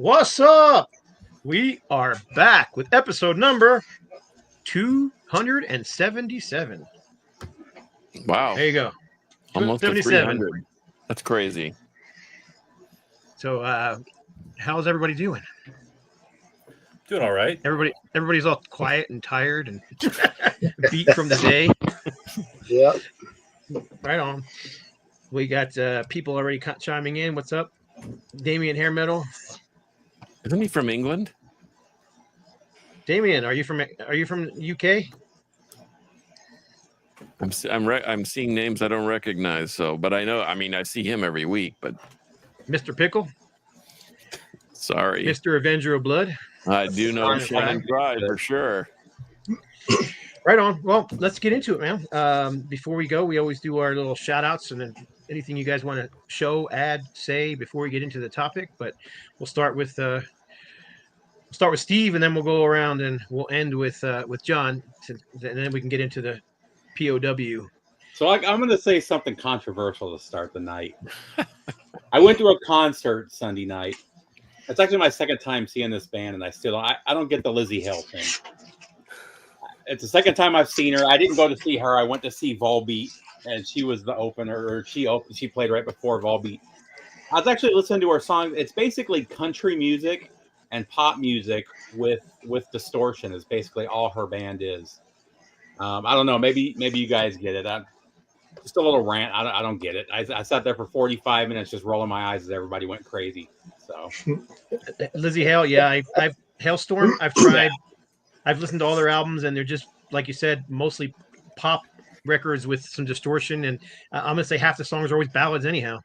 What's up? We are back with episode number 277. Wow. There you go. Almost to 300. That's crazy. So, how's everybody doing? Doing all right. Everybody's all quiet and tired and beat from the day. Yep. Right on. We got people already chiming in. What's up? Damien Hair Metal. Isn't he from England? Damien, are you from UK? I'm seeing names I don't recognize. But I know. I mean, I see him every week. But Mr. Pickle. Sorry, Mr. Avenger of Blood. I do know Shannon Fry for sure. Right on. Well, let's get into it, man. Before we go, we always do our little shout outs and then anything you guys want to show, add, say before we get into the topic. But we'll start with Steve, and then we'll go around and we'll end with John, and then we can get into the POW. So I'm going to say something controversial to start the night. I went to a concert Sunday night. It's actually my second time seeing this band, and I don't get the Lizzie Hale thing. It's the second time I've seen her. I didn't go to see her. I went to see Volbeat, and she was the opener. She played right before Volbeat. I was actually listening to her song. It's basically country music and pop music with distortion is basically all her band is. I don't know. Maybe you guys get it. Just a little rant. I don't get it. I sat there for 45 minutes just rolling my eyes as everybody went crazy. So Lizzie Hale, yeah, I've Hailstorm. I've tried. I've listened to all their albums, and they're just like you said, mostly pop records with some distortion. And I'm gonna say half the songs are always ballads, anyhow.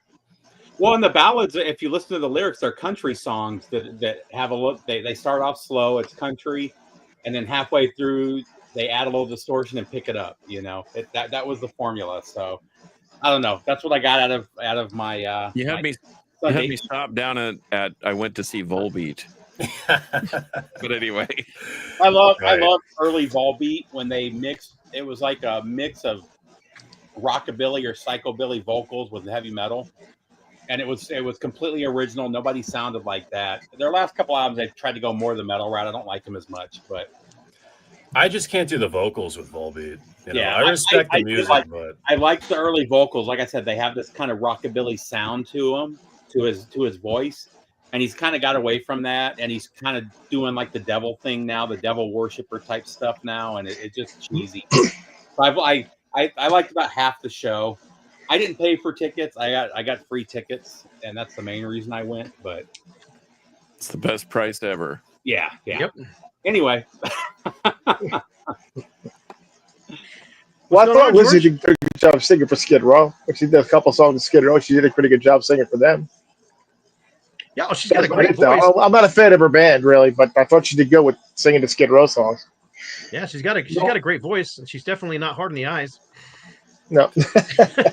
Well, in the ballads, if you listen to the lyrics, they're country songs that have a look. They start off slow, it's country, and then halfway through they add a little distortion and pick it up. You know, that was the formula. So I don't know. That's what I got out of my. You had me stop down at I went to see Volbeat. But anyway, I love early Volbeat when they mixed. It was like a mix of rockabilly or psychobilly vocals with heavy metal. And it was completely original. Nobody sounded like that. Their last couple albums, they tried to go more the metal route. I don't like them as much, but I just can't do the vocals with Volbeat. Yeah, I respect the music, but I like the early vocals. Like I said, they have this kind of rockabilly sound to them, to his voice, and he's kind of got away from that, and he's kind of doing like the devil thing now, the devil worshiper type stuff now, and it's just cheesy. So I liked about half the show. I didn't pay for tickets. I got free tickets, and that's the main reason I went. But it's the best price ever. Yeah. Yep. Anyway. Well, I thought Lizzie did a pretty good job singing for Skid Row. She did a couple songs with Skid Row. She did a pretty good job singing for them. Yeah, she's got a great voice. I'm not a fan of her band, really, but I thought she did good with singing the Skid Row songs. Yeah, she's got a great voice, and she's definitely not hard on the eyes. No,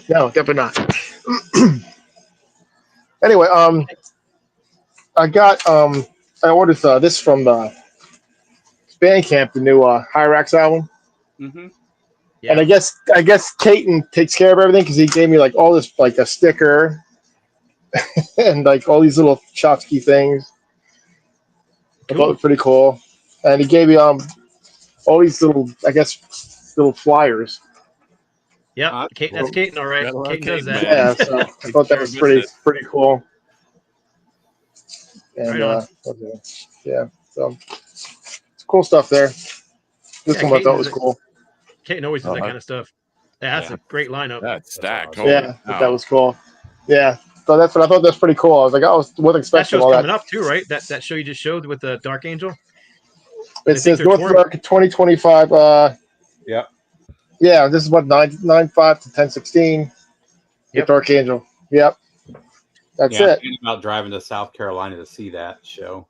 no, definitely not. Anyway, I got I ordered this from the Bandcamp, the new Hyrax album. Mm-hmm. Yeah. And I guess Caton takes care of everything because he gave me like all this, like a sticker and like all these little tchotchke things. I thought it was pretty cool. And he gave me all these little, I guess, little flyers. Yeah, that's Caton, all right. Caton does that. Yeah, so I thought that was pretty cool. And right yeah, so it's cool stuff there. This one I thought was cool. Caton always does that kind of stuff. Yeah, that's a great lineup. That's stacked. Yeah, that was cool. Yeah, so that's what I thought. That's pretty cool. I was like, I wasn't expecting all that. That show's coming up too, right? That show you just showed with the Dark Angel. It says North America 2025. Yep. Yeah, this is what 9/5 to 10/16. Yep. Dark Angel. Yep. That's it. I'm thinking about driving to South Carolina to see that show.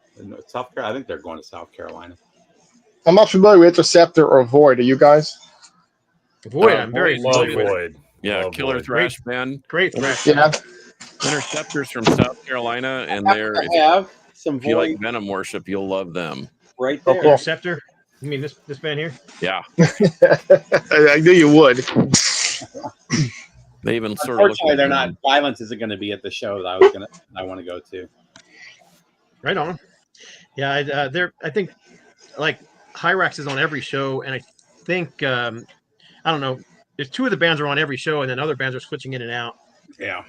South Carolina, I think they're going to South Carolina. I'm not familiar with Interceptor or Void. Are you guys? Void, I'm very familiar with. Void. Yeah, love killer Void. thrash band. Great thrash. Yeah. Interceptors from South Carolina, and they're if you like Venom worship, you'll love them. Right there. Oh, cool. Interceptor. You mean this band here? Yeah. I knew you would. They even sort of. Unfortunately, they're not. Violence isn't going to be at the show that I want to go to. Right on. Yeah, I think like Hyrax is on every show, and I think I don't know. There's two of the bands are on every show, and then other bands are switching in and out. Yeah.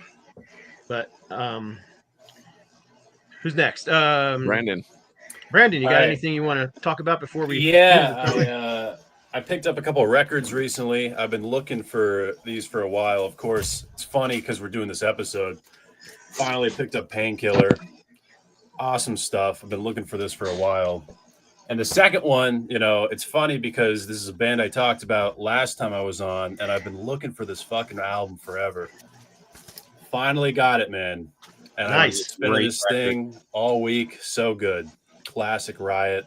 But who's next? Brandon, you got All right. anything you want to talk about before we? Yeah, I picked up a couple of records recently. I've been looking for these for a while. Of course, it's funny because we're doing this episode. Finally picked up Painkiller. Awesome stuff. I've been looking for this for a while. And the second one, it's funny because this is a band I talked about last time I was on, and I've been looking for this fucking album forever. Finally got it, man. And I was spinning this thing all week. So good. Classic Riot.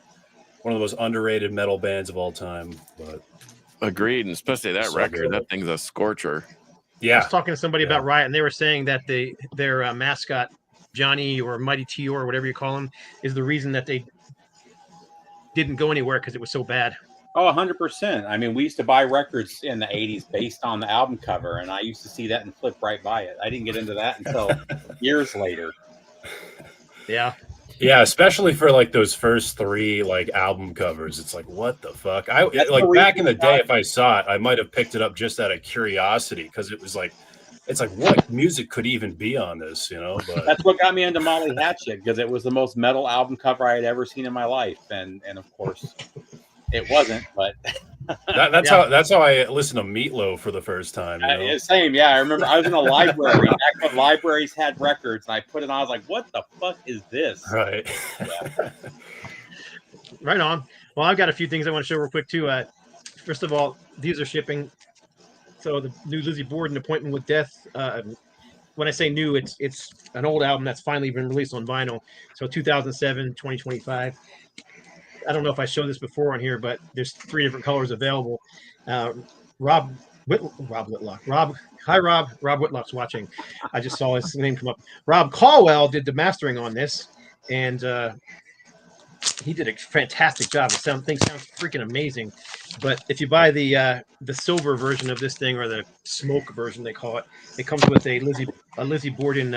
One of the most underrated metal bands of all time. But agreed, and especially that record. That thing's a scorcher. Yeah. I was talking to somebody about Riot, and they were saying that their mascot, Johnny or Mighty T.O. or whatever you call him, is the reason that they didn't go anywhere because it was so bad. Oh, 100%. I mean, we used to buy records in the 80s based on the album cover, and I used to see that and flip right by it. I didn't get into that until years later. Yeah. Yeah, especially for like those first three like album covers. It's like, what the fuck? Back in the day, if I saw it, I might have picked it up just out of curiosity because it was like, it's like, what music could even be on this, But that's what got me into Molly Hatchet, because it was the most metal album cover I had ever seen in my life, and of course, it wasn't. But that's how I listened to Meatloaf for the first time. Same, yeah. I remember I was in a library back when libraries had records, and I put it on. I was like, "What the fuck is this?" Right. Yeah. Right on. Well, I've got a few things I want to show real quick too. First of all, these are shipping. So the new Lizzie Borden, Appointment with Death. When I say new, it's an old album that's finally been released on vinyl. So 2007, 2025. I don't know if I showed this before on here, but there's 3 different colors available. Rob Whitlock. Hi, Rob. Rob Whitlock's watching. I just saw his name come up. Rob Caldwell did the mastering on this, and he did a fantastic job. The thing sounds freaking amazing. But if you buy the silver version of this thing, or the smoke version they call it, it comes with a Lizzie Borden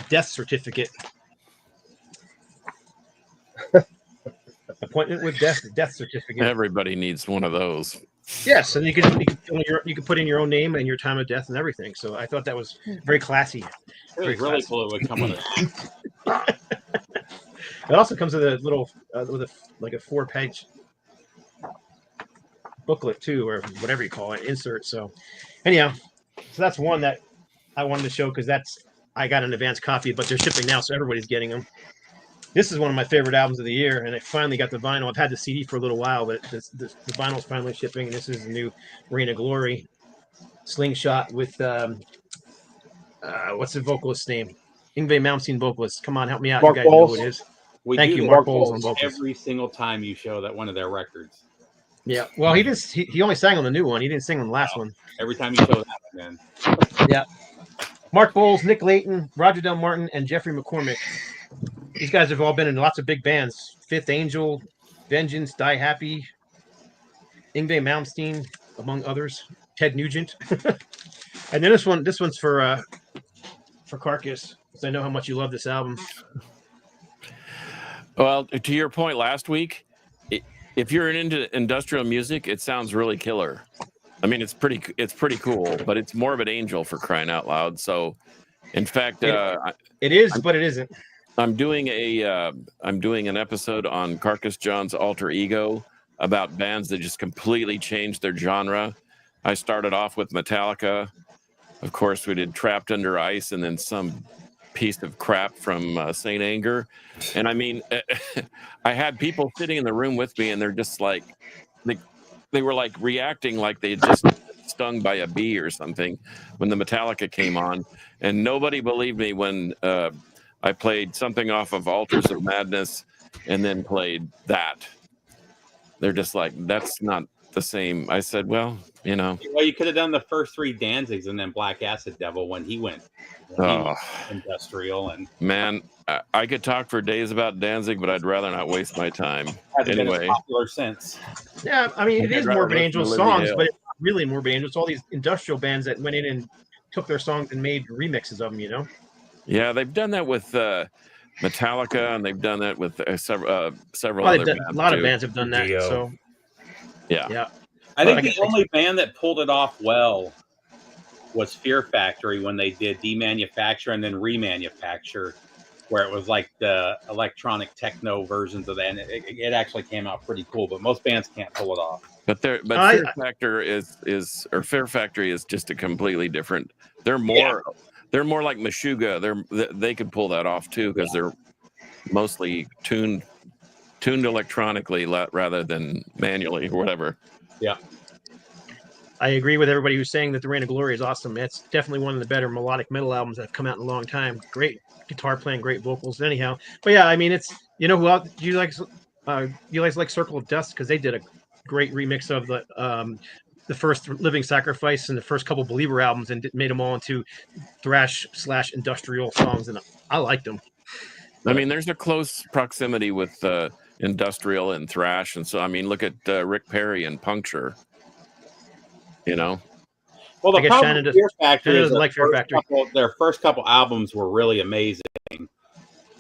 death certificate. Appointment with death certificate. Everybody needs one of those. Yes, and you can put in your own name and your time of death and everything. So I thought that was very classy. It was really cool. It would come with it. It also comes with a little with a 4-page booklet too, or whatever you call it, insert. So anyhow, so that's one that I wanted to show because I got an advance copy, but they're shipping now, so everybody's getting them. This is one of my favorite albums of the year, and I finally got the vinyl. I've had the CD for a little while, but the vinyl's finally shipping, and this is the new Reign of Glory Slingshot with what's the vocalist's name? Yngwie Malmsteen vocalist. Come on, help me out. Mark You guys know who it is. Thank you, Mark Bowles on vocals. Every single time you show that one of their records. Yeah, well, he didn't. He only sang on the new one. He didn't sing on the last one. Every time you show that, man. Yeah. Mark Bowles, Nick Layton, Roger Del Martin, and Jeffrey McCormick. These guys have all been in lots of big bands: Fifth Angel, Vengeance, Die Happy, Yngwie Malmsteen, among others. Ted Nugent. And then this one's for Carcass, because I know how much you love this album. Well, to your point last week, if you're into industrial music, it sounds really killer. I mean, it's pretty cool, but it's more of an Angel, for crying out loud. So, in fact, it is, but it isn't. I'm doing an episode on Carcass John's Alter Ego about bands that just completely changed their genre. I started off with Metallica. Of course, we did Trapped Under Ice, and then some piece of crap from Saint Anger. And I mean, I had people sitting in the room with me, and they're just like, they were like reacting like they had just stung by a bee or something when the Metallica came on. And nobody believed me when I played something off of Altars of Madness and then played that. They're just like, that's not the same. I said, well, Well, you could have done the first 3 Danzigs and then Black Acid Devil when he went industrial. And man, I could talk for days about Danzig, but I'd rather not waste my time. Hasn't been as popular since. Yeah, I mean, it is Morbid Angel songs, but it's not really Morbid Angel. It's all these industrial bands that went in and took their songs and made remixes of them, Yeah, they've done that with Metallica, and they've done that with several Well, other a bands lot too. of bands have done that. Dio. So Yeah. I Well, think I the guess- only band that pulled it off well was Fear Factory when they did demanufacture and then remanufacture, where it was like the electronic techno versions of that. And it actually came out pretty cool, but most bands can't pull it off. But Fear Factor Fear Factory is just a completely different. They're more like Meshuggah. They could pull that off too because they're mostly tuned electronically rather than manually or whatever. Yeah. I agree with everybody who's saying that The Reign of Glory is awesome. It's definitely one of the better melodic metal albums that have come out in a long time. Great guitar playing, great vocals. Anyhow, but yeah, I mean, it's who else do you like? You guys like Circle of Dust because they did a great remix of the first Living Sacrifice and the first couple Believer albums and made them all into thrash/industrial songs, and I liked them. I mean, there's a close proximity with industrial and thrash, and so I mean, look at Rick Perry and Puncture. Well, the I guess problem Shannon with Fear Factory Shannon is doesn't like Fear Factory. their first couple albums were really amazing,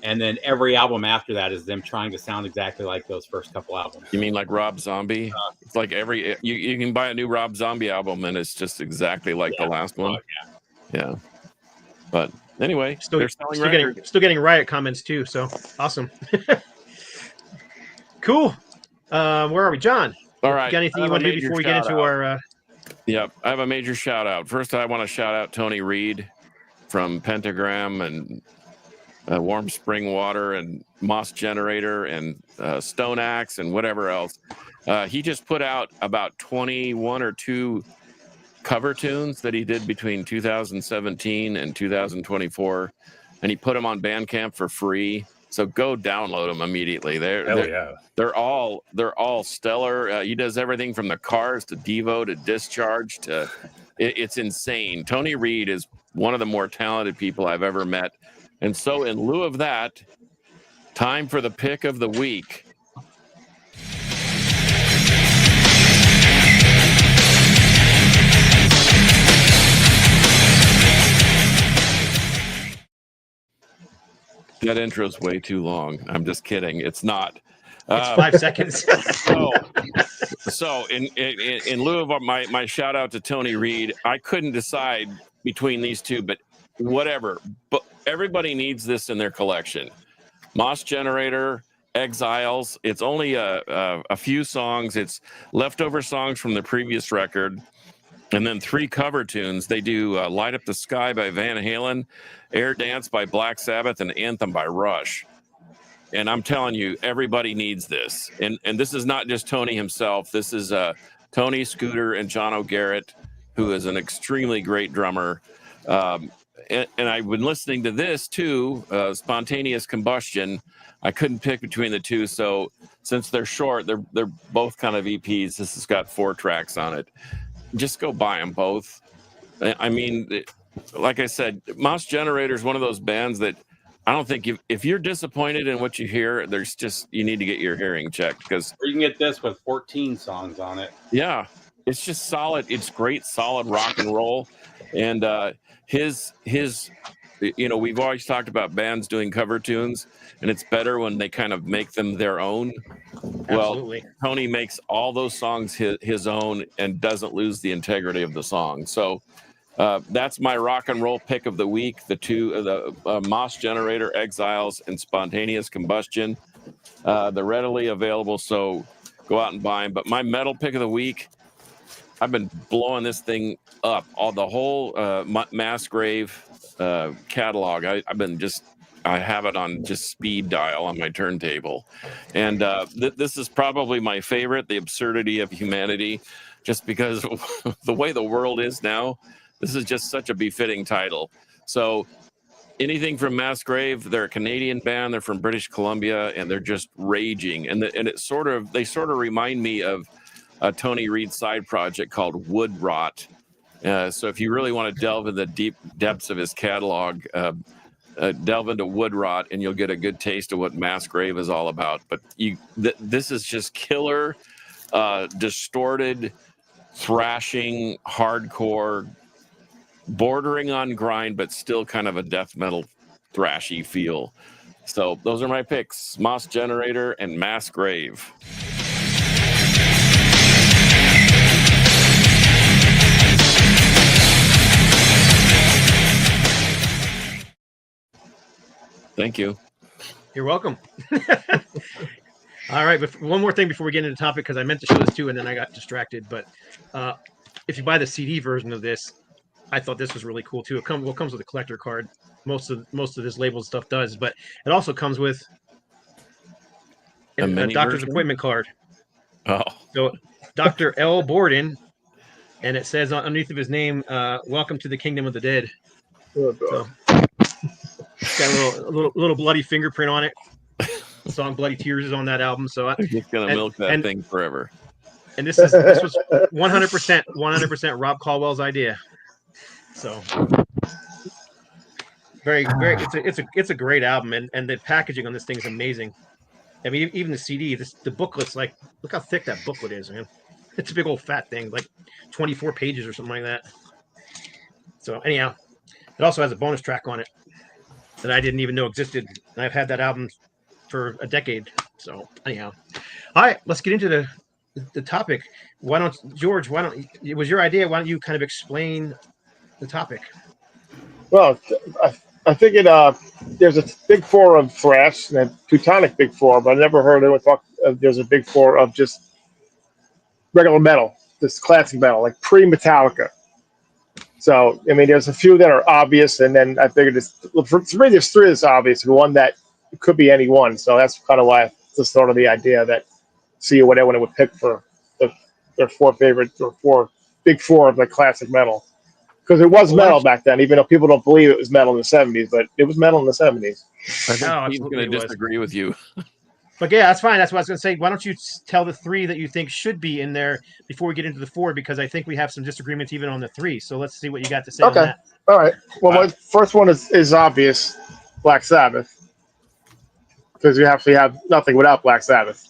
and then every album after that is them trying to sound exactly like those first couple albums. You mean like Rob Zombie? It's like you can buy a new Rob Zombie album and it's just exactly like the last one. Yeah. But anyway, they're selling still getting riot comments too. So awesome. Cool. Where are we, John? All right. Got anything you want to do before we get into our? Yep, I have a major shout out. First, I want to shout out Tony Reed from Pentagram and Warm Spring Water and Moss Generator and Stone Axe and whatever else. He just put out about 21 or 2 cover tunes that he did between 2017 and 2024, and he put them on Bandcamp for free. So go download them immediately. They're all stellar. He does everything from the Cars to Devo to Discharge to it's insane. Tony Reed is one of the more talented people I've ever met. And so in lieu of that, time for the pick of the week. That intro's way too long. I'm just kidding. It's not. It's 5 seconds. So in lieu of my shout out to Tony Reed, I couldn't decide between these two, but whatever. But everybody needs this in their collection. Moss Generator, Exiles. It's only a few songs. It's leftover songs from the previous record. And then 3 cover tunes. They do Light Up the Sky by Van Halen, Air Dance by Black Sabbath, and Anthem by Rush. And I'm telling you, everybody needs this. And this is not just Tony himself. This is Tony, Scooter, and John O'Garrett, who is an extremely great drummer. And I've been listening to this too, Spontaneous Combustion. I couldn't pick between the two. So since they're short, they're both kind of EPs. This has got 4 tracks on it. Just go buy them both. I mean, like I said, Moss Generator is one of those bands that I don't think if you're disappointed in what you hear, you need to get your hearing checked because you can get this with 14 songs on it. Yeah, it's just solid. It's great, solid rock and roll. And his we've always talked about bands doing cover tunes, and it's better when they kind of make them their own. Absolutely. Well, Tony makes all those songs his own and doesn't lose the integrity of the song. So that's my rock and roll pick of the week. The Moss Generator, Exiles, and Spontaneous Combustion. They're readily available, so go out and buy them. But my metal pick of the week, I've been blowing this thing up. The whole Massgrave catalog. I have it on just speed dial on my turntable. And this is probably my favorite, The Absurdity of Humanity, just because the way the world is now, this is just such a befitting title. So anything from Massgrave, they're a Canadian band, they're from British Columbia, and they're just raging. And they sort of remind me of a Tony Reed side project called Wood Rot. So if you really want to delve into the deep depths of his catalog, delve into Wood Rot and you'll get a good taste of what Massgrave is all about. But this is just killer, distorted, thrashing, hardcore, bordering on grind, but still kind of a death metal thrashy feel. So those are my picks: Moss Generator and Mass Grave. Thank you. You're welcome. All right, but one more thing before we get into the topic, because I meant to show this too, and then I got distracted. But if you buy the CD version of this, I thought this was really cool too. It comes with a collector card. Most of this labeled stuff does, but it also comes with a mini doctor's version? appointment card. Oh, So Dr. L. Borden, and it says underneath of his name, "Welcome to the Kingdom of the Dead." Oh, God. So it's got a little bloody fingerprint on it. The song "Bloody Tears" is on that album. So I'm just gonna And- milk that and- thing forever. and this was 100% Rob Caldwell's idea. So very it's a great album, and the packaging on this thing is amazing. I mean, even the CD, the booklet's like, look how thick that booklet is, man. It's a big old fat thing, like 24 pages or something like that. So anyhow, it also has a bonus track on it that I didn't even know existed. And I've had that album for a decade. So anyhow, all right, let's get into the topic. Why don't George? It was your idea? Why don't you kind of explain the topic? Well, I figured there's a big four of thrash and a Teutonic big four, but I never heard anyone talk. There's a big four of just regular metal, this classic metal, like pre-Metallica. So, I mean, there's a few that are obvious, and then I figured there's three that's obvious, and one that could be any one. So that's kind of why I just thought of the idea that see what everyone would pick for their four favorite or big four of the classic metal. Because it was metal back then, even though people don't believe it was metal in the 70s, but it was metal in the 70s. I think No, he's absolutely going it to was. disagree with you. But yeah, that's fine. That's what I was going to say. Why don't you tell the three that you think should be in there before we get into the four? Because I think we have some disagreements even on the three. So let's see what you got to say on Okay. that. All right. Well, my first one is obvious, Black Sabbath. Because you actually have nothing without Black Sabbath.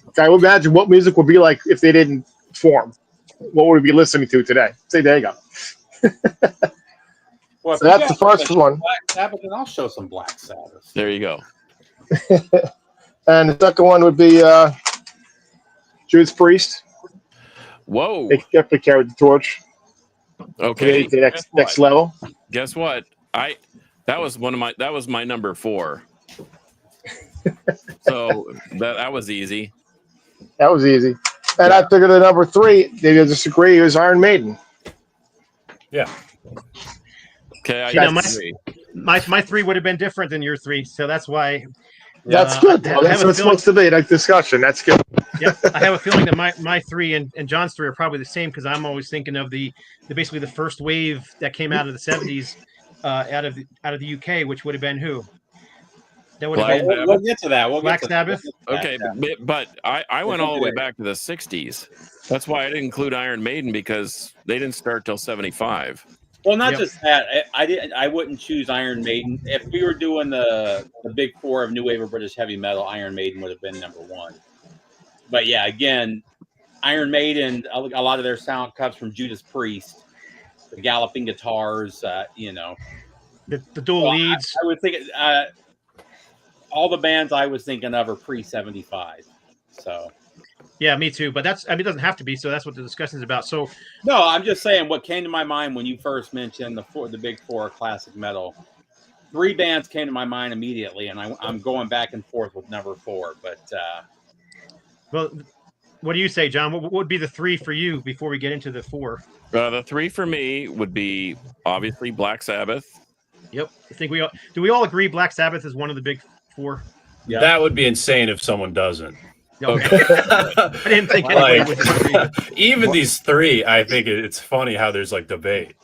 Okay, I would imagine what music would be like if they didn't form. What would we be listening to today? Say, there you go. Well, So that's the first one. Black Sabbath, and I'll show some Black Sabbath. There you go. And the second one would be Judas Priest. Whoa. They definitely carried the torch. Okay. The next level. Guess what? That was my number 4. So that was easy. That was easy. And I figured the number 3, they disagree, is Iron Maiden. Yeah. Okay, I You know, got 3. My three would have been different than your three. So that's why. That's good. I have That's a what's feeling- supposed to be, that discussion. That's good. Yep, I have a feeling that my three and John's three are probably the same because I'm always thinking of basically the first wave that came out of the 70s out of the UK, which would have been who? That would have Black been Sabbath. We'll get to that. Black Sabbath? Okay, but I went all the way back to the 60s. That's why I didn't include Iron Maiden, because they didn't start till 75. Well, not Yep. just that. I wouldn't choose Iron Maiden. If we were doing the big four of new wave of British heavy metal, Iron Maiden would have been number 1. But yeah, again, Iron Maiden, a lot of their sound comes from Judas Priest, the galloping guitars. the dual Well, leads. I would think all the bands I was thinking of are pre-75. So Yeah, me too. But it doesn't have to be. So that's what the discussion is about. So no, I'm just saying what came to my mind when you first mentioned the big four classic metal. 3 bands came to my mind immediately, and I'm going back and forth with number 4. But well, what do you say, John? What would be the 3 for you before we get into the 4? The 3 for me would be obviously Black Sabbath. Yep. I think do we all agree Black Sabbath is one of the big 4? yeah, That would be insane if someone doesn't. Okay. I didn't think anybody Like, would disagree. even these 3, I think it's funny how there's like debate.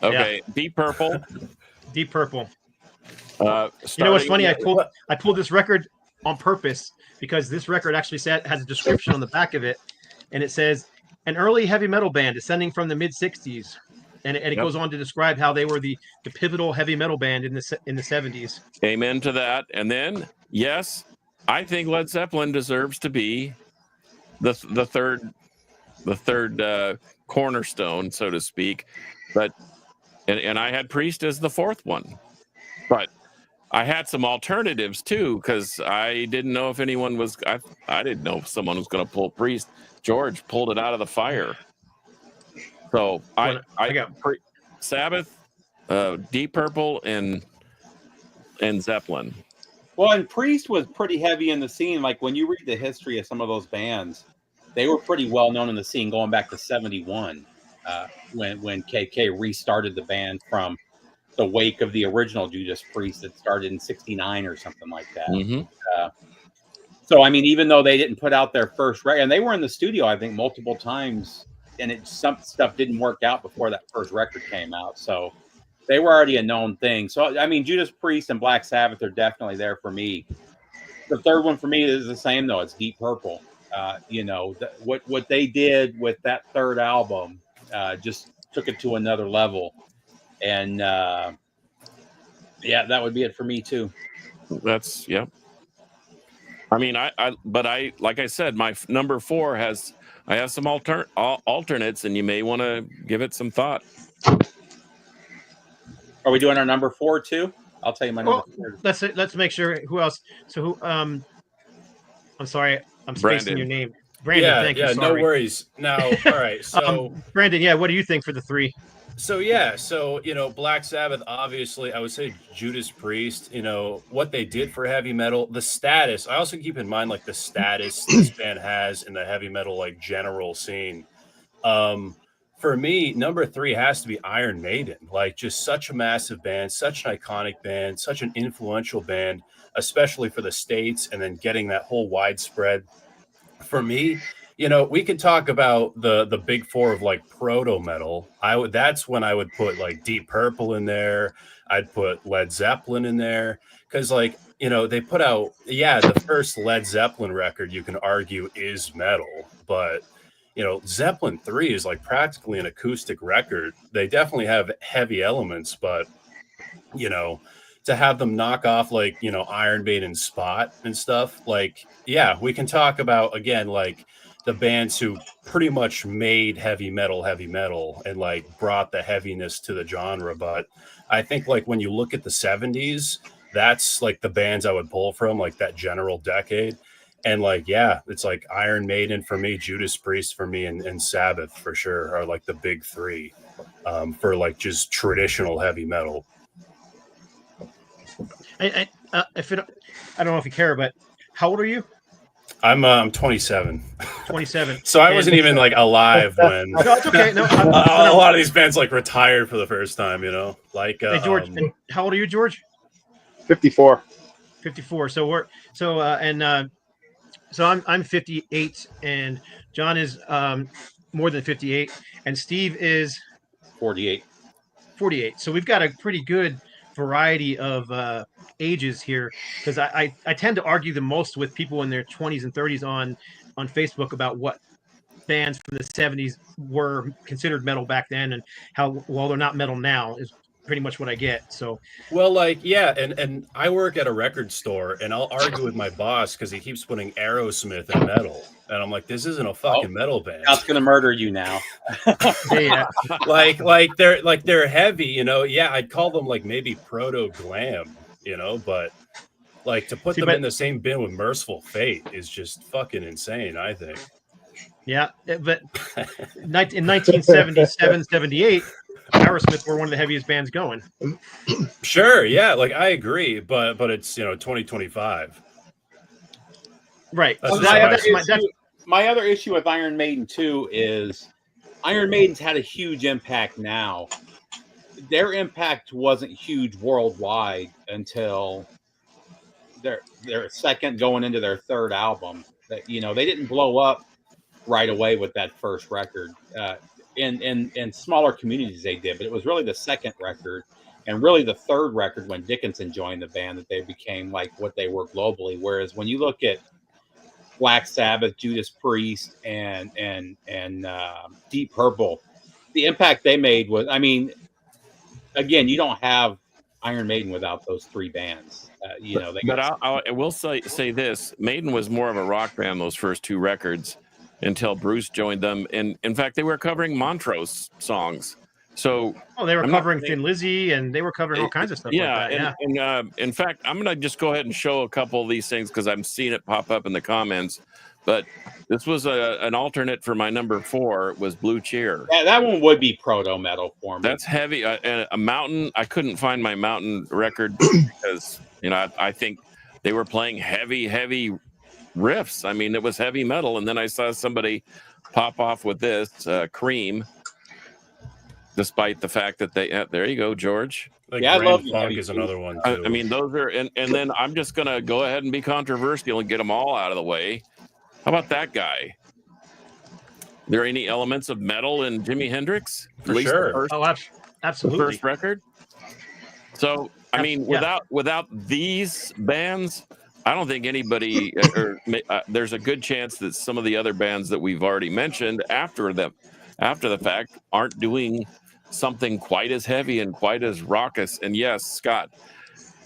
Okay, Deep Purple. Deep Purple. You Uh, know what's starting- funny? I pulled this record on purpose because this record actually has a description on the back of it, and it says an early heavy metal band descending from the mid '60s, and it goes on to describe how they were the pivotal heavy metal band in the '70s. Amen to that. And then, yes, I think Led Zeppelin deserves to be the third cornerstone, so to speak. But and I had Priest as the 4th one. But I had some alternatives too, because I didn't know if anyone was. I didn't know if someone was going to pull Priest. George pulled it out of the fire. So I got Sabbath, Deep Purple, and Zeppelin. Well, and Priest was pretty heavy in the scene. Like when you read the history of some of those bands, they were pretty well known in the scene going back to '71, when KK restarted the band from the wake of the original Judas Priest that started in '69 or something like that. Mm-hmm. So I mean, even though they didn't put out their first record, and they were in the studio, I think, multiple times, and some stuff didn't work out before that first record came out. So they were already a known thing. So I mean, Judas Priest and Black Sabbath are definitely there for me. The third one for me is the same though. It's Deep Purple. What they did with that third album just took it to another level. And that would be it for me too. That's yeah. I mean, I like I said, my number 4 I have some alternates, and you may want to give it some thought. Are we doing our number 4 too? I'll tell you my number 4. Let's make sure who else. So who? I'm sorry, I'm spacing Brandon. your name. Brandon, thank you. No Sorry. worries. Now, all right. So, Brandon, what do you think for the 3? So Black Sabbath, obviously, I would say Judas Priest, what they did for heavy metal, the status. I also keep in mind like the status this band has in the heavy metal like general scene. For me, number 3 has to be Iron Maiden. Like just such a massive band, such an iconic band, such an influential band, especially for the States, and then getting that whole widespread. For me, we could talk about the big 4 of like proto metal. That's when I would put like Deep Purple in there. I'd put Led Zeppelin in there because they put out the first Led Zeppelin record you can argue is metal, but Zeppelin 3 is like practically an acoustic record. They definitely have heavy elements, but to have them knock off like Iron Maiden Spot and stuff, like we can talk about again like the bands who pretty much made heavy metal and like brought the heaviness to the genre. But I think like when you look at the 70s, that's like the bands I would pull from, like that general decade. And like, it's like Iron Maiden for me, Judas Priest for me, and Sabbath for sure are like the big 3 for like just traditional heavy metal. I don't know if you care, but how old are you? I'm 27. 27. So I wasn't even like alive when. No, it's okay. No, a lot of these bands like retired for the first time. Like. Hey George, and how old are you, George? 54. 54. So I'm 58, and John is more than 58, and Steve is 48. 48. So we've got a pretty good variety of ages here, because I tend to argue the most with people in their 20s and 30s on Facebook about what bands from the 70s were considered metal back then, and how well they're not metal now is pretty much what I get. So and I work at a record store, and I'll argue with my boss because he keeps putting Aerosmith in metal, and I'm like, this isn't a fucking metal band. That's gonna murder you now. yeah. like they're heavy, I'd call them like maybe proto glam, but like to put them in the same bin with Merciful Fate is just fucking insane, I think. Yeah, but in 1977, 78, Aerosmith were one of the heaviest bands going. Sure, like I agree, but it's 2025. Right. My other issue with Iron Maiden too is Iron Maiden's had a huge impact now. Their impact wasn't huge worldwide until their second, going into their third album. That they didn't blow up right away with that first record. In smaller communities they did, but it was really the second record and really the third record when Dickinson joined the band that they became like what they were globally. Whereas when you look at Black Sabbath, Judas Priest, and Deep Purple, the impact they made was, again, you don't have Iron Maiden without those 3 bands. But I will say this: Maiden was more of a rock band those first 2 records until Bruce joined them. And in fact, they were covering Montrose songs So Oh, they were I'm not covering saying- Thin Lizzy, and they were covering all kinds of stuff yeah, like that. and in fact, I'm gonna just go ahead and show a couple of these things because I'm seeing it pop up in the comments. But this was an alternate for my number 4 was Blue Cheer. Yeah, that one would be proto metal for me. That's heavy. And a Mountain. I couldn't find my Mountain record because I think they were playing heavy riffs. I mean, it was heavy metal. And then I saw somebody pop off with this Cream. Despite the fact that there you go, George. Like Yeah, I Grand love the Funk heavy is blues. another one too. I mean, those are, and then I'm just gonna go ahead and be controversial and get them all out of the way. How about that guy? There any elements of metal in Jimi Hendrix? For At least sure. the first, Oh, the absolutely. first record. So I mean, Yeah. without these bands, I don't think anybody, there's a good chance that some of the other bands that we've already mentioned after the fact aren't doing something quite as heavy and quite as raucous. And yes, Scott,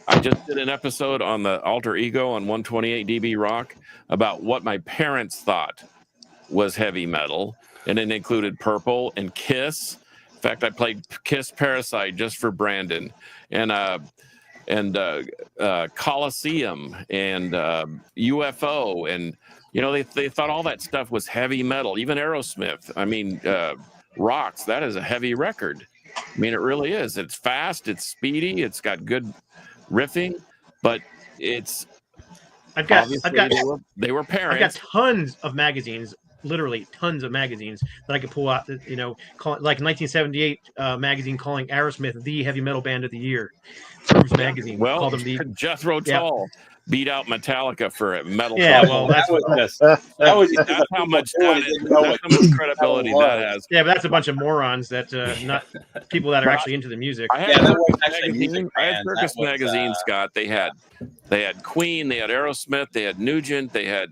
I just did an episode on the Alter Ego on 128 dB Rock about what my parents thought was heavy metal, and it included Purple and Kiss. In fact, I played Kiss Parasite just for Brandon, and Coliseum and UFO, and they thought all that stuff was heavy metal. Even Aerosmith. I mean, Rocks. That is a heavy record. I mean, it really is. It's fast. It's speedy. It's got good riffing, but it's I've got they were I've got parents. tons of magazines, literally tons of magazines that I could pull out. That like 1978 magazine calling Aerosmith the heavy metal band of the year. Grooves magazine Well, called them the. Jethro Tull beat out Metallica for a metal. Yeah, cover. well, that's that was That's how much credibility that has. Yeah, but that's a bunch of morons that not people that are actually into the music. I had Yeah, that Circus was actually magazine. music I had bands. Circus That was, magazine, Scott. They had Queen, they had Aerosmith, they had Nugent, they had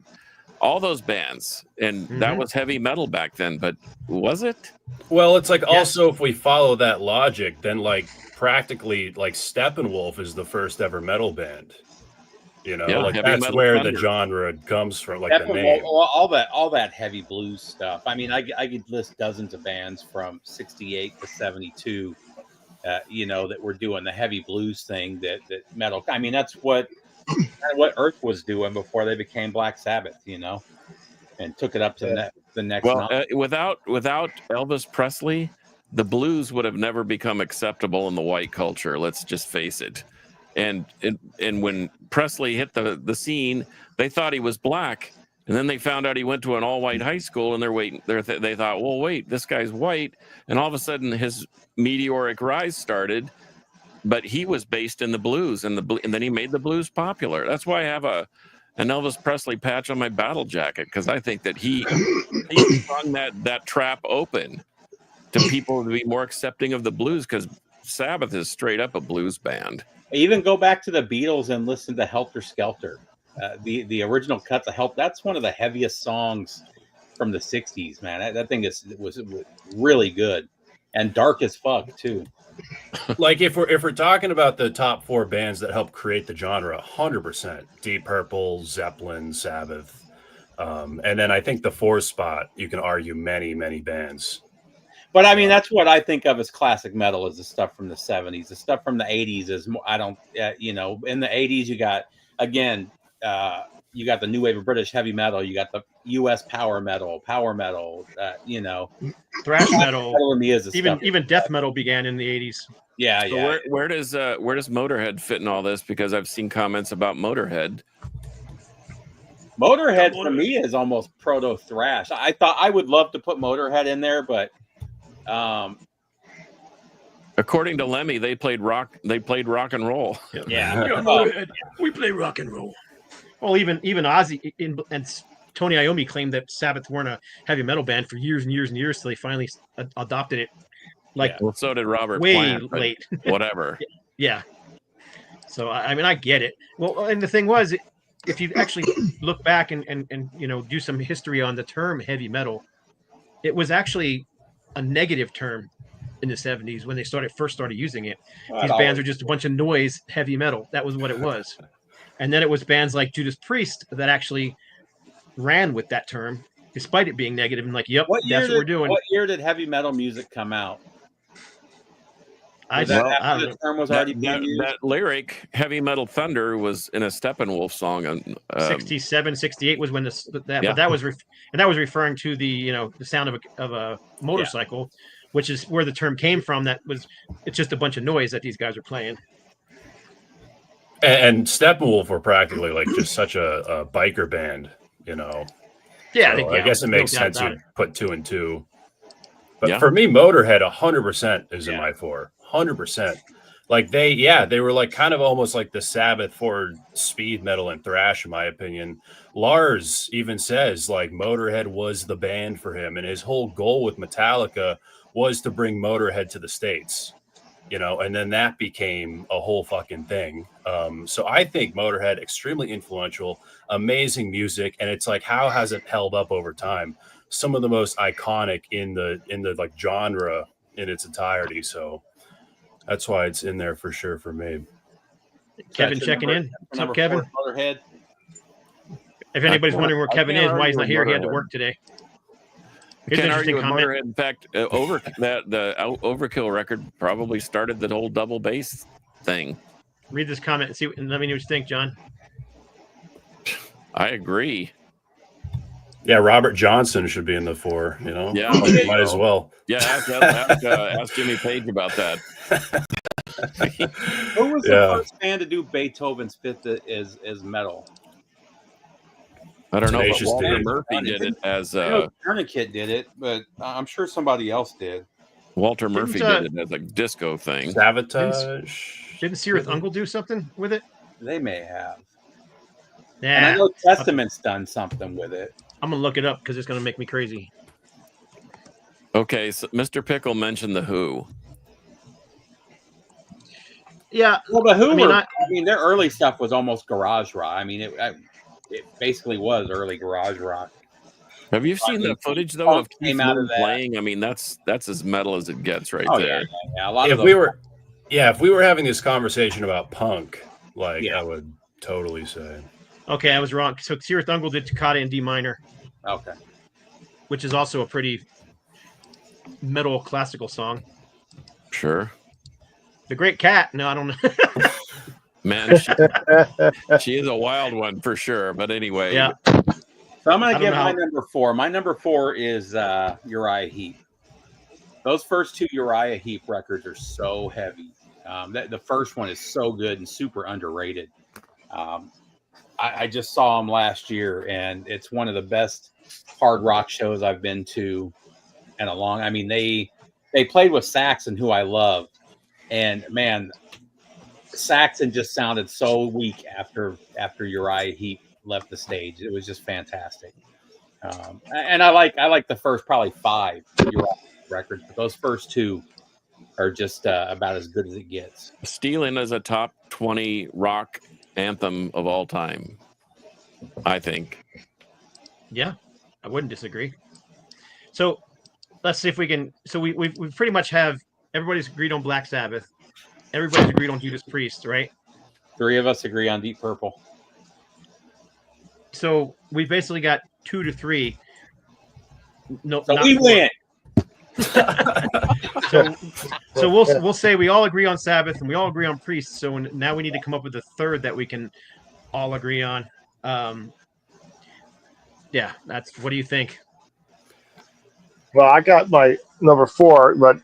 all those bands, and that Mhm. was heavy metal back then. But was it? Well, it's like also if we follow that logic, then like practically like Steppenwolf is the first ever metal band. Yeah, like heavy that's metal where thunder. the genre comes from, like Steppenwolf, the name. all that heavy blues stuff. I mean, I could list dozens of bands from 68 to 72, that were doing the heavy blues thing that metal. I mean, that's what Earth was doing before they became Black Sabbath, and took it up to the next. Well, without Elvis Presley, the blues would have never become acceptable in the white culture. Let's just face it. And when Presley hit the scene, they thought he was black, and then they found out he went to an all-white high school, and they thought, well, wait, this guy's white, and all of a sudden his meteoric rise started. But he was based in the blues, and then he made the blues popular. That's why I have an Elvis Presley patch on my battle jacket, because I think that he sprung that trap open to people to be more accepting of the blues, because Sabbath is straight up a blues band. Even go back to the Beatles and listen to Helter Skelter, the original cut to Help. That's one of the heaviest songs from the 60s, man. That thing was really good and dark as fuck too. Like if we're talking about the top 4 bands that helped create the genre, 100% Deep Purple, Zeppelin, Sabbath, and then I think the 4th spot you can argue many bands. But I mean, that's what I think of as classic metal, is the stuff from the 70s. The stuff from the 80s is more, in the 80s, you got, again, you got the new wave of British heavy metal. You got the US power metal, thrash metal. metal in the is the stuff. Even death metal began in the 80s. Yeah, So yeah. where does Motorhead fit in all this? Because I've seen comments about Motorhead. Motorhead for me is almost proto thrash. I thought I would love to put Motorhead in there, but According to Lemmy, they played rock and roll. yeah. We play rock and roll. Well, even Ozzy and Tony Iommi claimed that Sabbath weren't a heavy metal band for years and years and years, so they finally adopted it. Well, so did Robert way Plant, but late. whatever. Yeah. So I mean, I get it. Well, and the thing was, if you actually look back and do some history on the term heavy metal, it was actually a negative term in the 70s when they first started using it. These bands are just a bunch of noise heavy metal. That was what it was. And then it was bands like Judas Priest that actually ran with that term, despite it being negative, and like, yep, that's what we're doing. What year did heavy metal music come out? I Was that Well, after I the don't know. term was that, already being that, used? that lyric, Heavy Metal Thunder, was in a Steppenwolf song. On, 67, 68 was when that, Yeah. but that was and that was referring to the the sound of a motorcycle, which is where the term came from. It's just a bunch of noise that these guys are playing. And Steppenwolf were practically like just such a biker band, Yeah, So I guess it makes no doubt sense about you put 2 and 2. But Yeah. for me, Motorhead 100% is in Yeah. my 4. 100%. Like they were like kind of almost like the Sabbath for speed metal and thrash, in my opinion. Lars even says like Motorhead was the band for him, and his whole goal with Metallica was to bring Motorhead to the States. And then that became a whole fucking thing. So I think Motorhead extremely influential, amazing music, and it's like, how has it held up over time? Some of the most iconic in the like genre in its entirety. So that's why it's in there for sure for me. Kevin That's checking number- in. What's number up, Kevin? 4, Motorhead. If anybody's can't- wondering where I Kevin can't is, why he's argue not with here, he had to Motorhead. work today. I Here's an can't argue interesting with comment. Motorhead. In fact, the Overkill record probably started the whole double bass thing. Read this comment and and let me know what you think, John. I agree. Yeah, Robert Johnson should be in the 4. Yeah. Might as well. Yeah, ask Jimmy Page about that. Who was the Yeah. first band to do Beethoven's Fifth as metal? I don't know, but Tenacious Walter D. Murphy did it as I know Tourniquet did it, but I'm sure somebody else did. Walter Murphy Didn't, did it as a disco thing. Sabotage. Didn't Seereth Uncle do something with it? They may have. And I Yeah, know Testament's done something with it. I'm gonna look it up because it's gonna make me crazy. Okay, so Mr. Pickle mentioned the Who. Yeah, Well, the Who I mean, were, their early stuff was almost garage rock. I mean, it basically was early garage rock. Have you seen mean, the footage though Punk of Keith came out of Moon that. playing? I mean, that's as metal as it gets right Oh there. yeah. A lot If of we those- were, if we were having this conversation about punk, like Yeah. I would totally say. okay, I was wrong. So Seereth Uncle did Toccata in D minor, Okay. which is also a pretty metal classical song. Sure. The Great Cat. No, I don't know. Man, she is a wild one for sure. But anyway, Yeah. So I'm I going to don't give know my how- number 4. My number 4 is Uriah Heep. Those first 2 Uriah Heep records are so heavy. The first one is so good and super underrated. I just saw them last year, and it's one of the best hard rock shows I've been to in a long. I mean, they played with Saxon, who I love, and man, Saxon just sounded so weak after Uriah Heep left the stage. It was just fantastic. And I like the first probably 5 Uriah Heep records, but those first 2 are just about as good as it gets. Stealing is a top 20 rock anthem of all time, I think. Yeah, I wouldn't disagree. So let's see if we can. So we pretty much have everybody's agreed on Black Sabbath. Everybody's agreed on Judas Priest, right? 3 of us agree on Deep Purple. So we basically got 2 to 3. No, So not we 4. win. So we'll say we all agree on Sabbath and we all agree on Priest. So now we need to come up with a third that we can all agree on. Yeah, that's. What do you think? Well, I got my number 4, but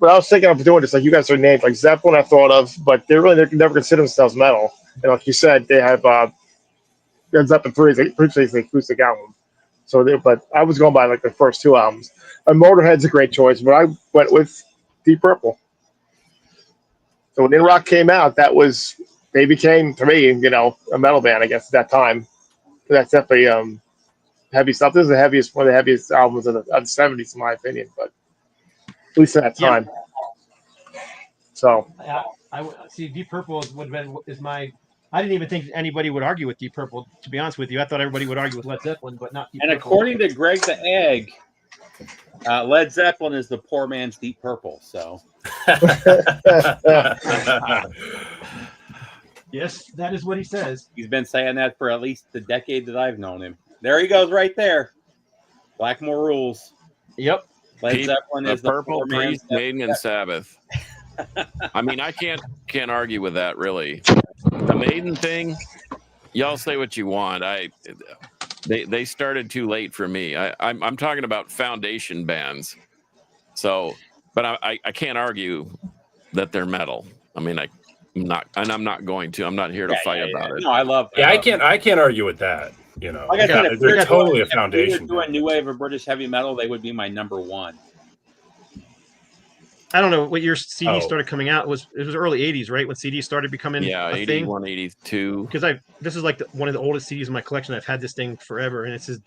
I was thinking of doing this like you guys are named like Zeppelin. I thought of, but they never consider themselves metal. And like you said, they have Zeppelin 3 is an acoustic album. So, but I was going by like the first 2 albums. And Motorhead's a great choice, but I went with Deep Purple. So when In Rock came out, they became to me, a metal band. I guess at that time. That's definitely heavy stuff. This is one of the heaviest albums of the 70s, in my opinion. But at least at that Yeah. time. So I see. Deep Purple is my. I didn't even think anybody would argue with Deep Purple. To be honest with you, I thought everybody would argue with Led Zeppelin, but not Deep And Purple. according to Greg the Egg, Led Zeppelin is the poor man's Deep Purple. So Yes, that is what he says. he's been saying that for at least the decade that I've known him. There he goes, right there. Blackmore rules. Yep. Led Keep Zeppelin the is the Purple, poor man's Priest, Maiden, and Sabbath. I mean, I can't argue with that really. The Maiden thing, y'all say what you want. They started too late for me. I'm talking about foundation bands. So, but I can't argue that they're metal. I mean, I'm not going to. I'm not here to fight about it. No, I love. Yeah, I can't argue with that. You know, Like I said, if we they're were totally a if we were foundation. doing new wave of British heavy metal, they would be my number one. I don't know what year CD Oh. started coming out. It was early '80s, right? When CDs started becoming Yeah, a thing. 81, 82. Because this is like one of the oldest CDs in my collection. I've had this thing forever, and it's his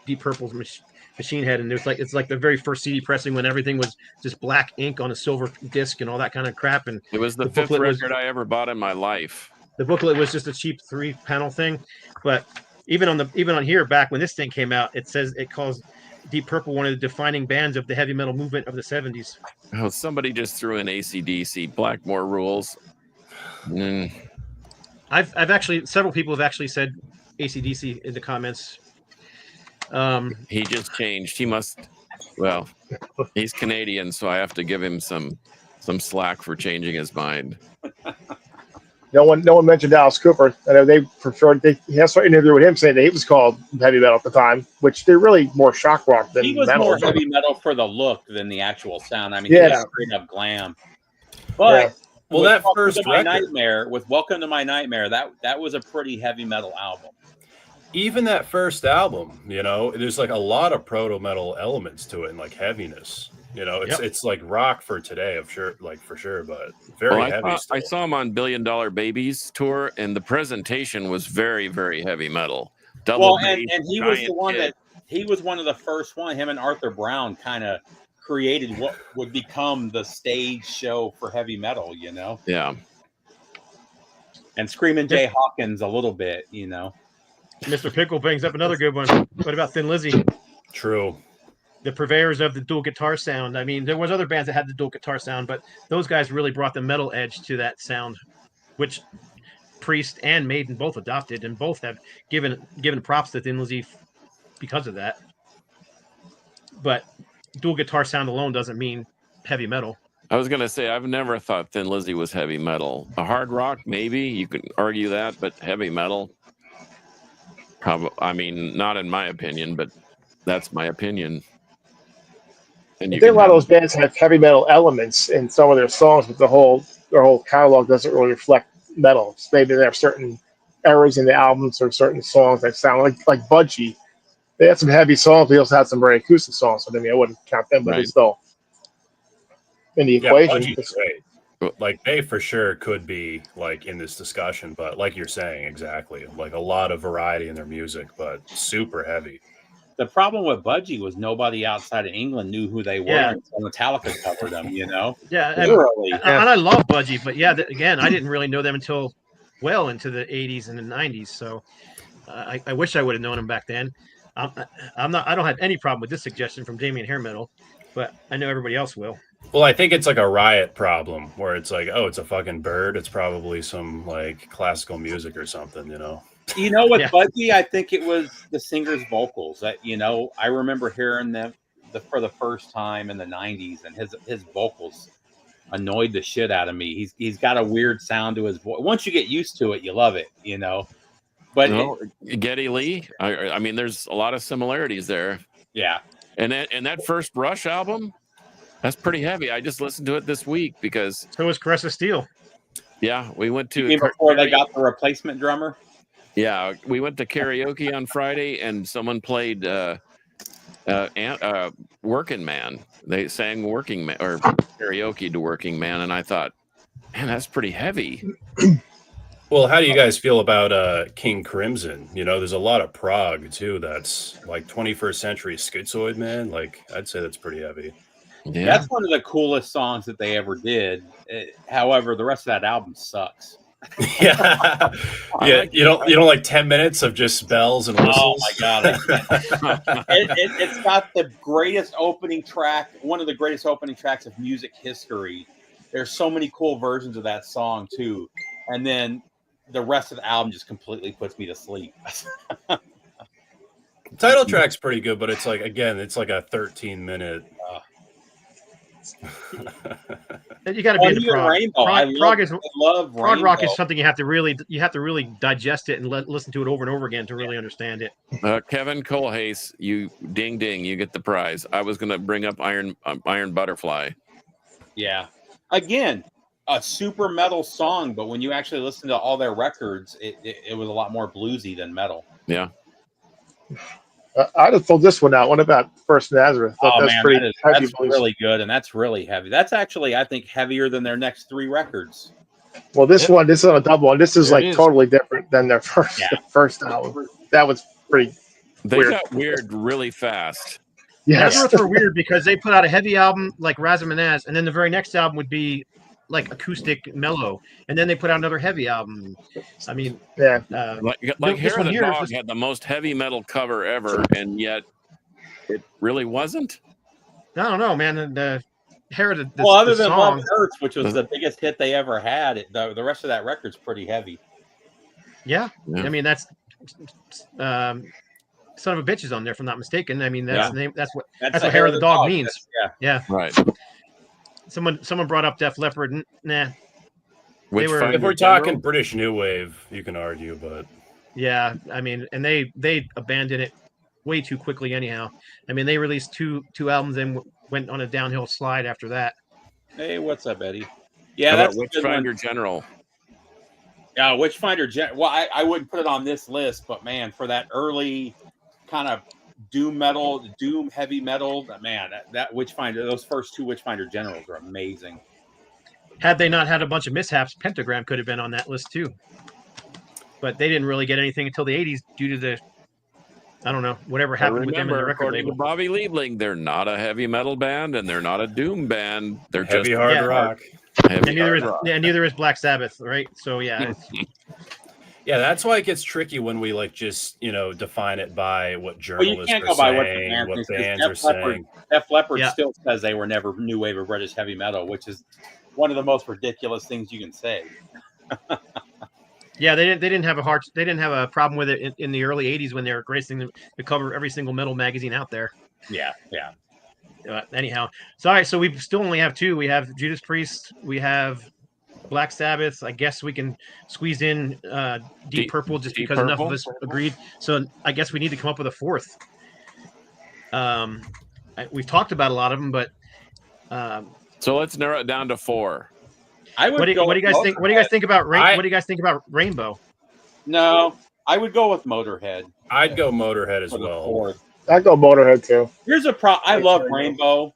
Deep Purple's Machine Head, and it's like the very first CD pressing when everything was just black ink on a silver disc and all that kind of crap. And It was the fifth record I ever bought in my life. the booklet was just a cheap 3-panel thing, but even on here back when this thing came out, it calls Deep Purple one of the defining bands of the heavy metal movement of the 70s. Oh, somebody just threw in AC/DC, Blackmore Rules. I've actually, several people have actually said AC/DC in the comments. He just changed. He must. Well, he's Canadian, so I have to give him some slack for changing his mind. No one mentioned Alice Cooper. I know they preferred. He has an interview with him saying that he was called heavy metal at the time, which they're really more shock rock than He was metal. more heavy metal for the look than the actual sound. I mean, Yeah. he was straight up glam. But Yeah. Well, with that Welcome first to My record, Nightmare, with Welcome to My Nightmare, that was a pretty heavy metal album. even that first album, you know, there's like a lot of proto metal elements to it and like heaviness. You know, it's like rock for today, for sure, but very heavy. I saw him on Billion Dollar Babies tour, and the presentation was very, very heavy metal. And he was the one he was one of the first one. Him and Arthur Brown kind of created what would become the stage show for heavy metal. You know, Yeah. and Screaming Jay Hawkins a little bit. You know, Mr. Pickle brings up another good one. What about Thin Lizzy? True. The purveyors of the dual guitar sound. I mean, there was other bands that had the dual guitar sound, but those guys really brought the metal edge to that sound, which Priest and Maiden both adopted, and both have given props to Thin Lizzy because of that. But dual guitar sound alone doesn't mean heavy metal. I was gonna say I've never thought Thin Lizzy was heavy metal. A hard rock, maybe you could argue that, but heavy metal, probably. I mean, not in my opinion, but that's my opinion. And I think a lot of those bands have heavy metal elements in some of their songs, but their whole catalog doesn't really reflect metal. So maybe there are certain eras in the albums or certain songs that sound like Budgie. They had some heavy songs, but they also had some very acoustic songs. So I mean, I wouldn't count them, but it's still in the equation. Budgie's great. Like they for sure could be like in this discussion, but like you're saying, exactly, like a lot of variety in their music, but super heavy. the problem with Budgie was nobody outside of England knew who they were until Metallica covered them. You know, Yeah, literally. and I love Budgie, but again, I didn't really know them until well into the 80s and the 90s. So I wish I would have known them back then. I don't have any problem with this suggestion from Damien Hair Metal, but I know everybody else will. Well, I think it's like a Riot problem where it's like, oh, it's a fucking bird. It's probably some like classical music or something, you know? You know, with Budgie, I think it was the singer's vocals that, you know, I remember hearing them for the first time in the 90s, and his vocals annoyed the shit out of me. He's got a weird sound to his voice. Once you get used to it, you love it, you know. But Geddy Lee, I mean, there's a lot of similarities there. Yeah. And that first Rush album, that's pretty heavy. I just listened to it this week because so was Caress of Steel. Yeah, we went to before they got the replacement drummer. Yeah, we went to karaoke on Friday, and someone played Working Man. They sang Working Man or karaoke to Working Man, and I thought, man, that's pretty heavy. Well, how do you guys feel about King Crimson? You know, there's a lot of prog too. That's like 21st century schizoid, man. Like, I'd say that's pretty heavy. Yeah. That's one of the coolest songs that they ever did. However, the rest of that album sucks. Yeah, you don't like 10 minutes of just bells and whistles. Oh my god! It's got the greatest opening track, one of the greatest opening tracks of music history. There's so many cool versions of that song too, and then the rest of the album just completely puts me to sleep. The title track's pretty good, but it's like, again, it's like a 13-minute You got to be Oh, into even prog. Rainbow. I love Prog rock Rainbow. is something you have to really digest it and listen to it over and over again to really understand it. Kevin Colhase, you ding ding, you get the prize. I was going to bring up Iron Butterfly. Yeah. Again, a super metal song, but when you actually listen to all their records, it was a lot more bluesy than metal. Yeah. I just pulled this one out. What about First Nazareth? Oh That's man, pretty heavy that's blues. really good, and that's really heavy. That's actually, I think, heavier than their next 3 records. Well, this is on a double one. This is There it like is. totally different than their first album. That was pretty. They Weird. got weird really fast. Yes. Nazareth were weird because they put out a heavy album like Razamanaz, and then the very next album would be like acoustic mellow, and then they put out another heavy album. I mean, Yeah. Like this Hair of one the here Dog was- had the most heavy metal cover ever, and yet it really wasn't. I don't know, man. And the Hair of the Well, other the than song, Love Hurts, which was the biggest hit they ever had, the rest of that record's pretty heavy. yeah. Yeah. I mean that's Son of a Bitch is on there, if I'm not mistaken. I mean that's Yeah. the name. That's what the Hair of the Dog means. That's- yeah. Yeah. Right. Someone brought up Def Leppard. Nah. Which were- If we're General? talking British New Wave, you can argue, but Yeah. I mean, and they abandoned it way too quickly. Anyhow, I mean they released two albums and went on a downhill slide after that. Hey, what's up, Eddie? Yeah, How that's about a good one. Witchfinder General? Yeah, Witchfinder. Well, I wouldn't put it on this list, but man, for that early kind of doom heavy metal, man, that Witchfinder, those first 2 Witchfinder Generals are amazing. Had they not had a bunch of mishaps, Pentagram could have been on that list too. But they didn't really get anything until the 80s due to the, I don't know, whatever happened with them and the Remember, record according to label. Bobby Liebling, they're not a heavy metal band and they're not a doom band. They're heavy just hard Yeah. rock. heavy And neither hard is rock. neither is Black Sabbath, right? So yeah, Yeah, that's why it gets tricky when we just define it by what journalists can't are go by what the saying, band what thinks, 'cause bands are Def Leppard- saying. Def Leppard Yeah. still says they were never new wave of British heavy metal, which is one of the most ridiculous things you can say. yeah, they didn't have a problem with it in the early 80s when they were gracing the cover of every single metal magazine out there. Yeah. Anyhow, sorry. So we still only have 2. We have Judas Priest. We have Black Sabbath. I guess we can squeeze in Deep Purple just Deep because enough Purple? of us agreed. So I guess we need to come up with a 4th. We've talked about a lot of them, but So let's narrow it down to 4. I would what do go you with guys think? What do you guys think about I- What do you guys think about Rainbow? No, I would go with Motorhead I'd go Motorhead as for the well. 4th. I go Motorhead too. Here's a I love Rainbow.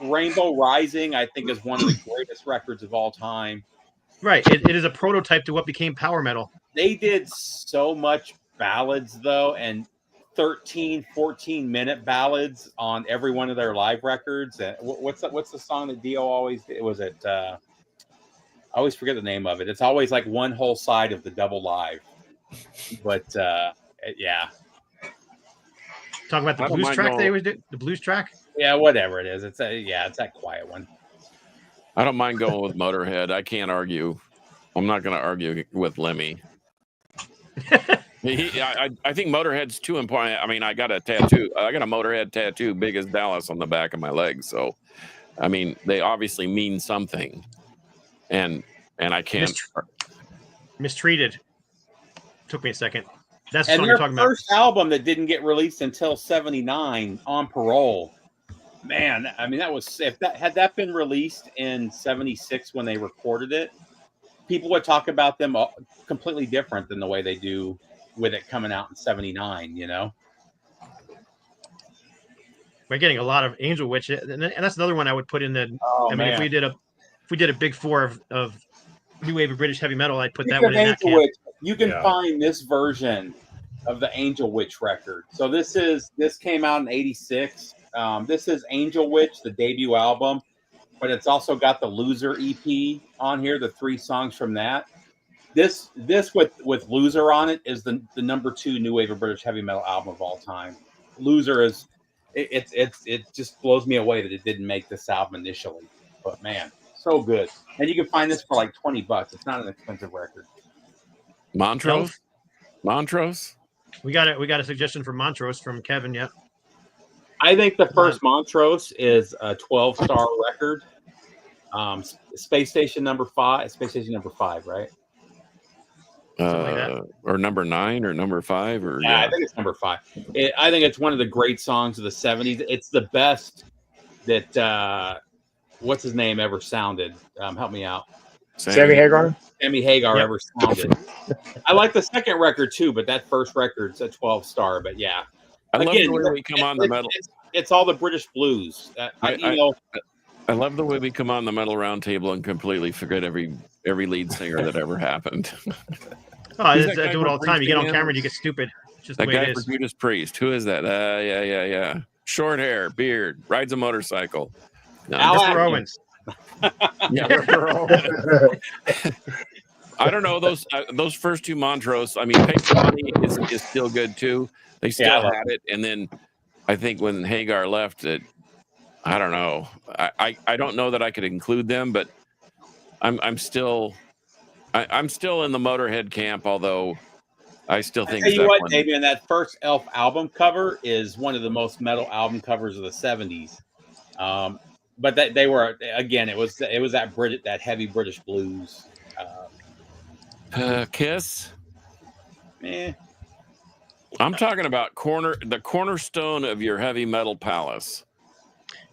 Rainbow Rising, I think, is one of the greatest records of all time. Right. It is a prototype to what became power metal. They did so much ballads, though, and 13, 14-minute ballads on every one of their live records. And what's the song that Dio always did? Was it? I always forget the name of it. It's always like one whole side of the double live. But yeah. Talking about I the don't blues mind track going- they always did. The blues track. Yeah, whatever it is. It's that quiet one. I don't mind going with Motorhead. I can't argue. I'm not going to argue with Lemmy. I think Motorhead's too important. I mean, I got a tattoo. I got a Motorhead tattoo, big as Dallas, on the back of my leg. So, I mean, they obviously mean something. And I can't. Mistreated. Took me a second. That's the And song their you're talking about. first album that didn't get released until '79, On Parole. Man, I mean, that was had that been released in '76 when they recorded it, people would talk about them completely different than the way they do with it coming out in '79. You know, We're getting a lot of Angel Witch, and that's another one I would put in the. oh I mean, if we did a big 4 of new wave of British heavy metal, I'd put that one in that Angel camp. Witch, you can Yeah. find this version of the Angel Witch record. So this came out in '86. This is Angel Witch, the debut album, but it's also got the Loser EP on here, the 3 songs from that. This with Loser on it is the number 2 new wave of British heavy metal album of all time. Loser is it just blows me away that it didn't make this album initially, but man, so good. And you can find this for like $20. It's not an expensive record. Montrose? We got a suggestion from Montrose from Kevin. Yeah. I think the first Montrose is a 12-star record. Space Station number 5, right? Something like that. Or number 9 or number 5 or Yeah, I think it's number 5. I think it's one of the great songs of the 70s. It's the best that what's his name ever sounded. Help me out. Sammy Hagar. Sammy Hagar Yep. ever sounded. I like the second record too, but that first record's a 12-star. But yeah, I love again, the way we come on the metal. It's all the British blues. I love the way we come on the metal round table and completely forget every lead singer that ever happened. Oh, Who's I that guy do it all the time. You get on from camera and you get stupid. It's just That the way guy it for is. Judas Priest. Who is that? Yeah. Short hair, beard, rides a motorcycle. No, Al Mr. Atkins. Owens. yeah, Ripper Owens. I don't know those first two Montrose. I mean, Paper Money is still good too. They still Yeah, I love had it, and then I think when Hagar left, I don't know. I don't know that I could include them, but I'm still in the Motorhead camp. Although I still think Tell you that what, one. Damien, that first Elf album cover is one of the most metal album covers of the 70s. But they were, again, it was that heavy British blues. Kiss. Eh. I'm talking about the cornerstone of your heavy metal palace.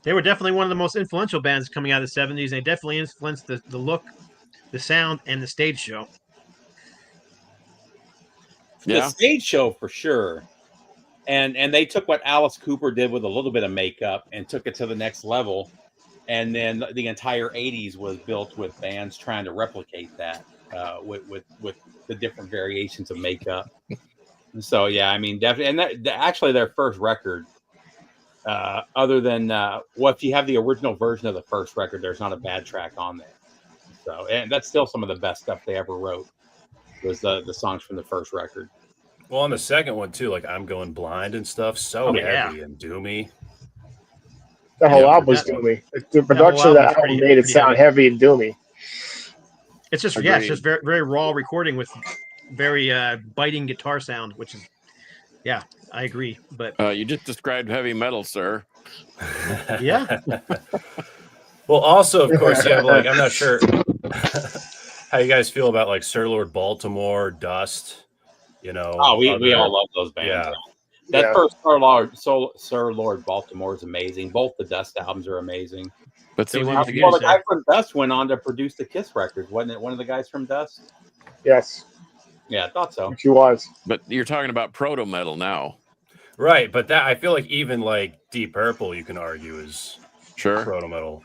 They were definitely one of the most influential bands coming out of the 70s. They definitely influenced the look, the sound, and the stage show. The stage show for sure. And they took what Alice Cooper did with a little bit of makeup and took it to the next level. And then the entire 80s was built with bands trying to replicate that with the different variations of makeup. So, yeah, I mean, definitely. And actually their first record, other than, if you have the original version of the first record, there's not a bad track on there. So, and that's still some of the best stuff they ever wrote was the songs from the first record. Well, on the second one too, like I'm Going Blind and stuff, so heavy and doomy. The whole album was that- doomy. The production of album's that album pretty- made it pretty sound heavy and doomy. It's just Agreed. it's just very very raw recording with very biting guitar sound, which is I agree. But You just described heavy metal, sir. yeah, Well, also, of course, you have like I'm not sure how you guys feel about like Sir Lord Baltimore, Dust. You know, Oh, we all love those bands. Yeah. That Yeah. first Sir Lord Baltimore is amazing. Both the Dust albums are amazing. But see, Those when are you Well, the get, guy from Dust went on to produce the Kiss records, wasn't it? One of the guys from Dust. Yes, Yeah, I thought so. she was. but you're talking about proto metal now. Right, but that I feel like even like Deep Purple, you can argue is Sure. proto metal.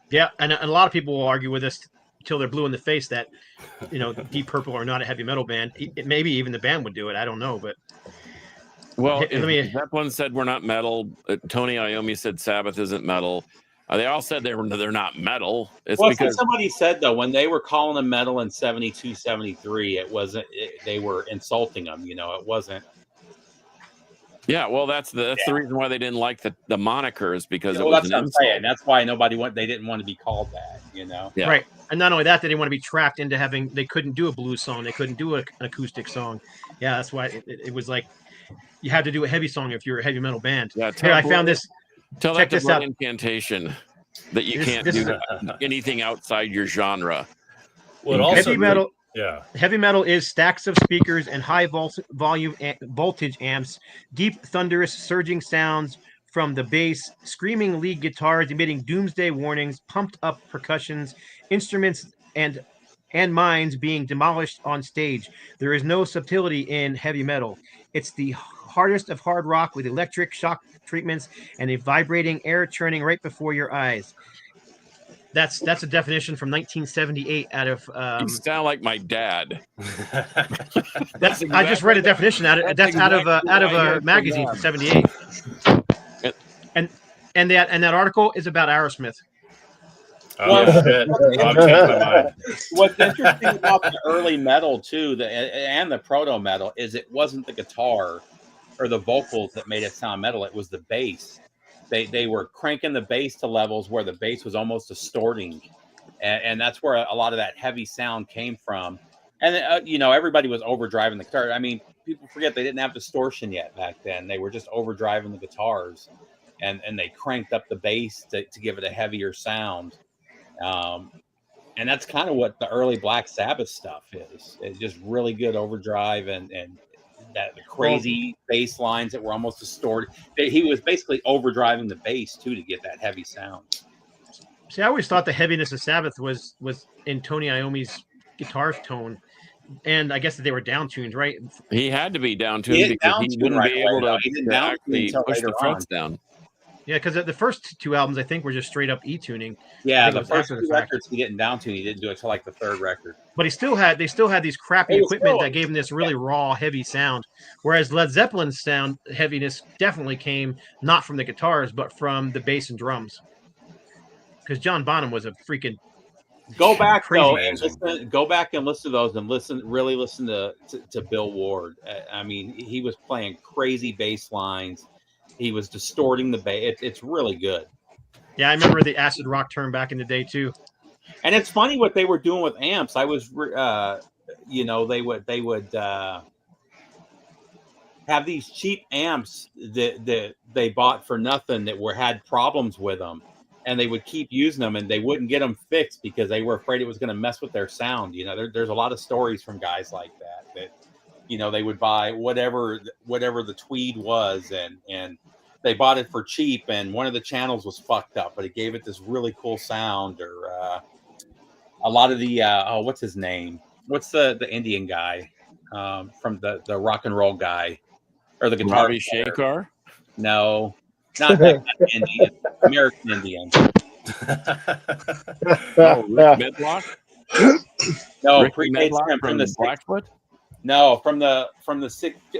yeah, and a lot of people will argue with us until they're blue in the face that Deep Purple are not a heavy metal band. Maybe even the band would do it. I don't know, but Well, Let me- Zeppelin said we're not metal. Tony Iommi said Sabbath isn't metal. They all said they're not metal. It's Well, because somebody said though when they were calling them metal in 72, 73, it wasn't. They were insulting them. It wasn't. well, that's the reason why they didn't like the monikers because Well, it was that's an what I'm insult. saying. That's why they didn't want to be called that. Yeah. right. And not only that, they didn't want to be trapped into having. They couldn't do a blues song. They couldn't do an acoustic song. Yeah, that's why it was like you had to do a heavy song if you're a heavy metal band. Yeah, Here, I found this. Tell check that to this out. Blood Incantation that you This- can't this do is anything outside your genre. Well, it also Heavy metal. yeah. Heavy metal is stacks of speakers and high voltage amps, deep, thunderous, surging sounds from the bass, screaming lead guitars emitting doomsday warnings, pumped up percussions, instruments, and minds being demolished on stage. There is no subtlety in heavy metal. It's the hardest of hard rock with electric shock treatments and a vibrating air churning right before your eyes. That's a definition from 1978 out of You sound like my dad. That's I just read a definition out of that's out of exactly out of what I a heard magazine from from '78. And that article is about Aerosmith. Oh, shit. I've changed my mind. What's interesting about the early metal too, and the proto metal, is it wasn't the guitar or the vocals that made it sound metal. It was the bass. They were cranking the bass to levels where the bass was almost distorting, and that's where a lot of that heavy sound came from. And everybody was overdriving the guitar. I mean, people forget they didn't have distortion yet back then. They were just overdriving the guitars, and they cranked up the bass to give it a heavier sound. And that's kind of what the early Black Sabbath stuff is. It's just really good overdrive and that the crazy bass lines that were almost distorted. He was basically overdriving the bass too to get that heavy sound. See, I always thought the heaviness of Sabbath was in Tony Iommi's guitar tone, and I guess that they were down tuned, right? He had to be down tuned because he wouldn't be able to actually push the frets down. Yeah, because the first two albums I think were just straight up E tuning. Yeah, the first two records he didn't down tune. He didn't do it till like the third record. But they still had these crappy equipment that gave him this really raw, heavy sound. Whereas Led Zeppelin's sound heaviness definitely came not from the guitars, but from the bass and drums. Because John Bonham was a freaking go back crazy. Go back and listen to those and really listen to Bill Ward. I mean, he was playing crazy bass lines. He was distorting the bass. It's really good. Yeah, I remember the acid rock term back in the day too. And it's funny what they were doing with amps. I was, they would have these cheap amps that they bought for nothing that had problems with them, and they would keep using them, and they wouldn't get them fixed because they were afraid it was going to mess with their sound. There's a lot of stories from guys like that they would buy whatever the Tweed was, and they bought it for cheap, and one of the channels was fucked up, but it gave it this really cool sound. Or a lot of the what's his name? What's the Indian guy from the rock and roll guy or the guitar? Ravi Shankar? No, not that Indian. American Indian. Rick Medlock? No, Rick Medlock from the Blackfoot? No, from the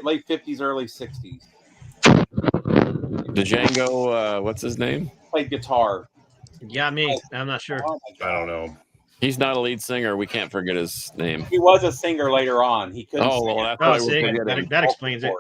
late 50s, early 60s. The Django, what's his name? Played guitar. Yeah, I'm not sure. I don't know. He's not a lead singer. We can't forget his name. He was a singer later on. He couldn't. Oh, well, that's why we're forgetting. That explains it.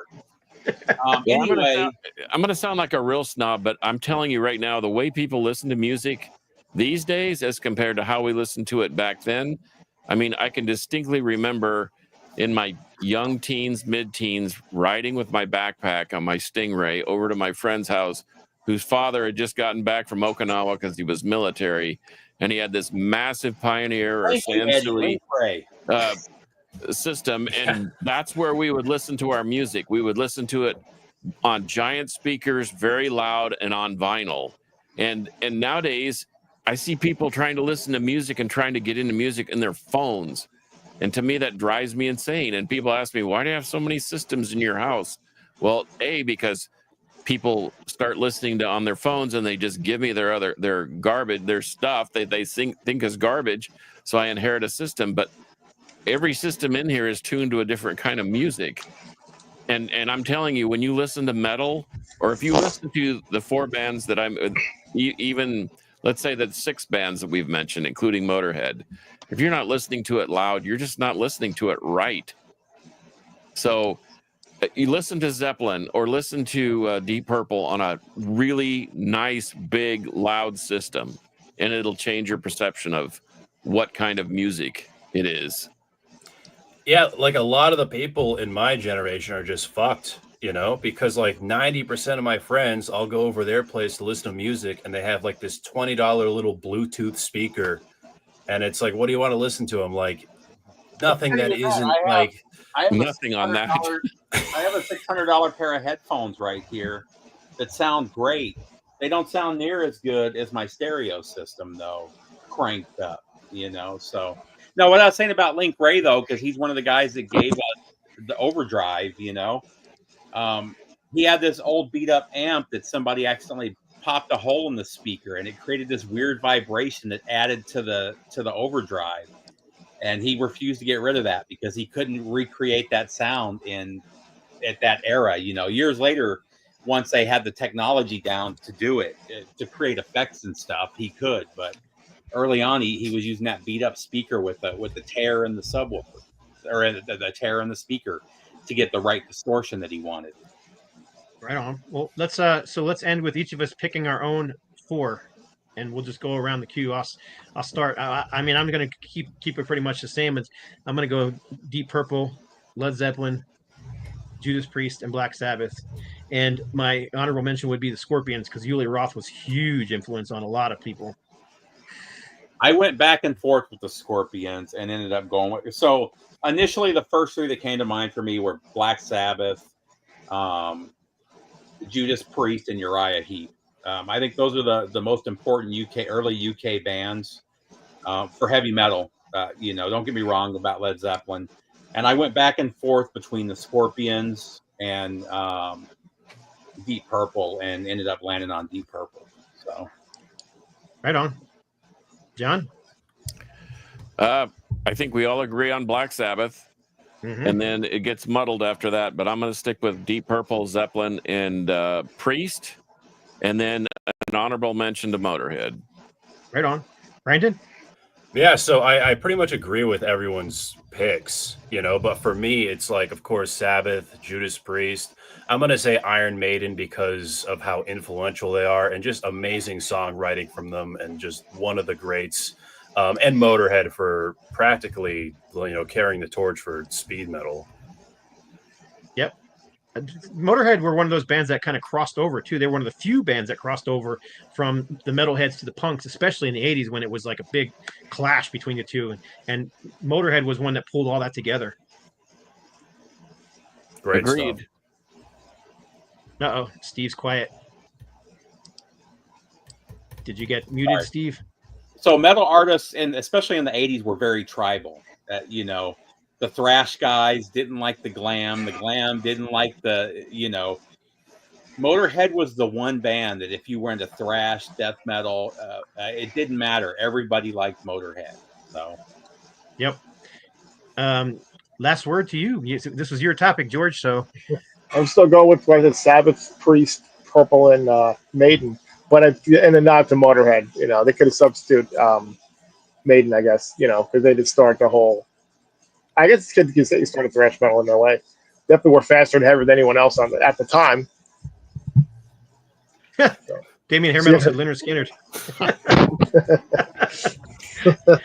Anyway, I'm going to sound like a real snob, but I'm telling you right now, the way people listen to music these days as compared to how we listened to it back then, I mean, I can distinctly remember in my young teens, mid-teens, riding with my backpack on my Stingray over to my friend's house, whose father had just gotten back from Okinawa because he was military, and he had this massive Pioneer or Sansui system, and that's where we would listen to our music. We would listen to it on giant speakers, very loud, and on vinyl. And nowadays, I see people trying to listen to music and trying to get into music in their phones. And to me, that drives me insane. And people ask me, why do you have so many systems in your house? Well, because people start listening on their phones and they just give me their garbage, their stuff they think is garbage. So I inherit a system. But every system in here is tuned to a different kind of music. And I'm telling you, when you listen to metal, or if you listen to the four bands that even let's say that 6 bands that we've mentioned, including Motorhead, if you're not listening to it loud, you're just not listening to it right. So you listen to Zeppelin or listen to Deep Purple on a really nice, big, loud system, and it'll change your perception of what kind of music it is. Yeah, like a lot of the people in my generation are just fucked, because like 90% of my friends, I'll go over their place to listen to music, and they have like this $20 little Bluetooth speaker. And it's like, what do you want to listen to? I'm like, nothing that isn't like nothing on that. I have a $600 pair of headphones right here that sound great. They don't sound near as good as my stereo system, though, cranked up, So, no, what I was saying about Link Ray, though, because he's one of the guys that gave us the overdrive, he had this old beat up amp that somebody accidentally popped a hole in the speaker, and it created this weird vibration that added to the overdrive, and he refused to get rid of that because he couldn't recreate that sound at that era. Years later, once they had the technology down to do it, to create effects and stuff, he could, but early on he was using that beat up speaker with the tear in the subwoofer, or the tear in the speaker, to get the right distortion that he wanted. Right on. Well, let's end with each of us picking our own 4, and we'll just go around the queue. I'll start. I'm going to keep it pretty much the same. I'm going to go Deep Purple, Led Zeppelin, Judas Priest, and Black Sabbath. And my honorable mention would be the Scorpions, because Uli Roth was huge influence on a lot of people. I went back and forth with the Scorpions and ended up going with. So initially, the first three that came to mind for me were Black Sabbath, Judas Priest, and Uriah Heep. I think those are the most important early UK bands for heavy metal. Don't get me wrong about Led Zeppelin. And I went back and forth between the Scorpions and Deep Purple, and ended up landing on Deep Purple. So, right on, John. I think we all agree on Black Sabbath, Mm-hmm. and then it gets muddled after that. But I'm going to stick with Deep Purple, Zeppelin, and Priest, and then an honorable mention to Motorhead. Right on, Brandon. Yeah, so I pretty much agree with everyone's picks, but for me, it's like, of course, Sabbath, Judas Priest. I'm going to say Iron Maiden because of how influential they are and just amazing songwriting from them, and just one of the greats. And Motorhead for practically, carrying the torch for speed metal. Yep. Motorhead were one of those bands that kind of crossed over too. They were one of the few bands that crossed over from the metalheads to the punks, especially in the 80s when it was like a big clash between the two. And Motorhead was one that pulled all that together. Great Agreed. stuff. Uh-oh, Steve's quiet. Did you get muted, Sorry. Steve? So metal artists, and especially in the 80s, were very tribal. The thrash guys didn't like the glam. The glam didn't like Motorhead was the one band that if you were into thrash, death metal, it didn't matter. Everybody liked Motorhead. So, yep. Last word to you. This was your topic, George. So I'm still going with what I said, Sabbath, Priest, Purple, and Maiden. But and a nod to Motorhead. They could have substituted Maiden, I guess. Because they did start the whole. I guess it's good because they started thrash metal in their way. Definitely were faster and heavier than anyone else at the time. Damien Hair Metal said Lynyrd Skynyrd.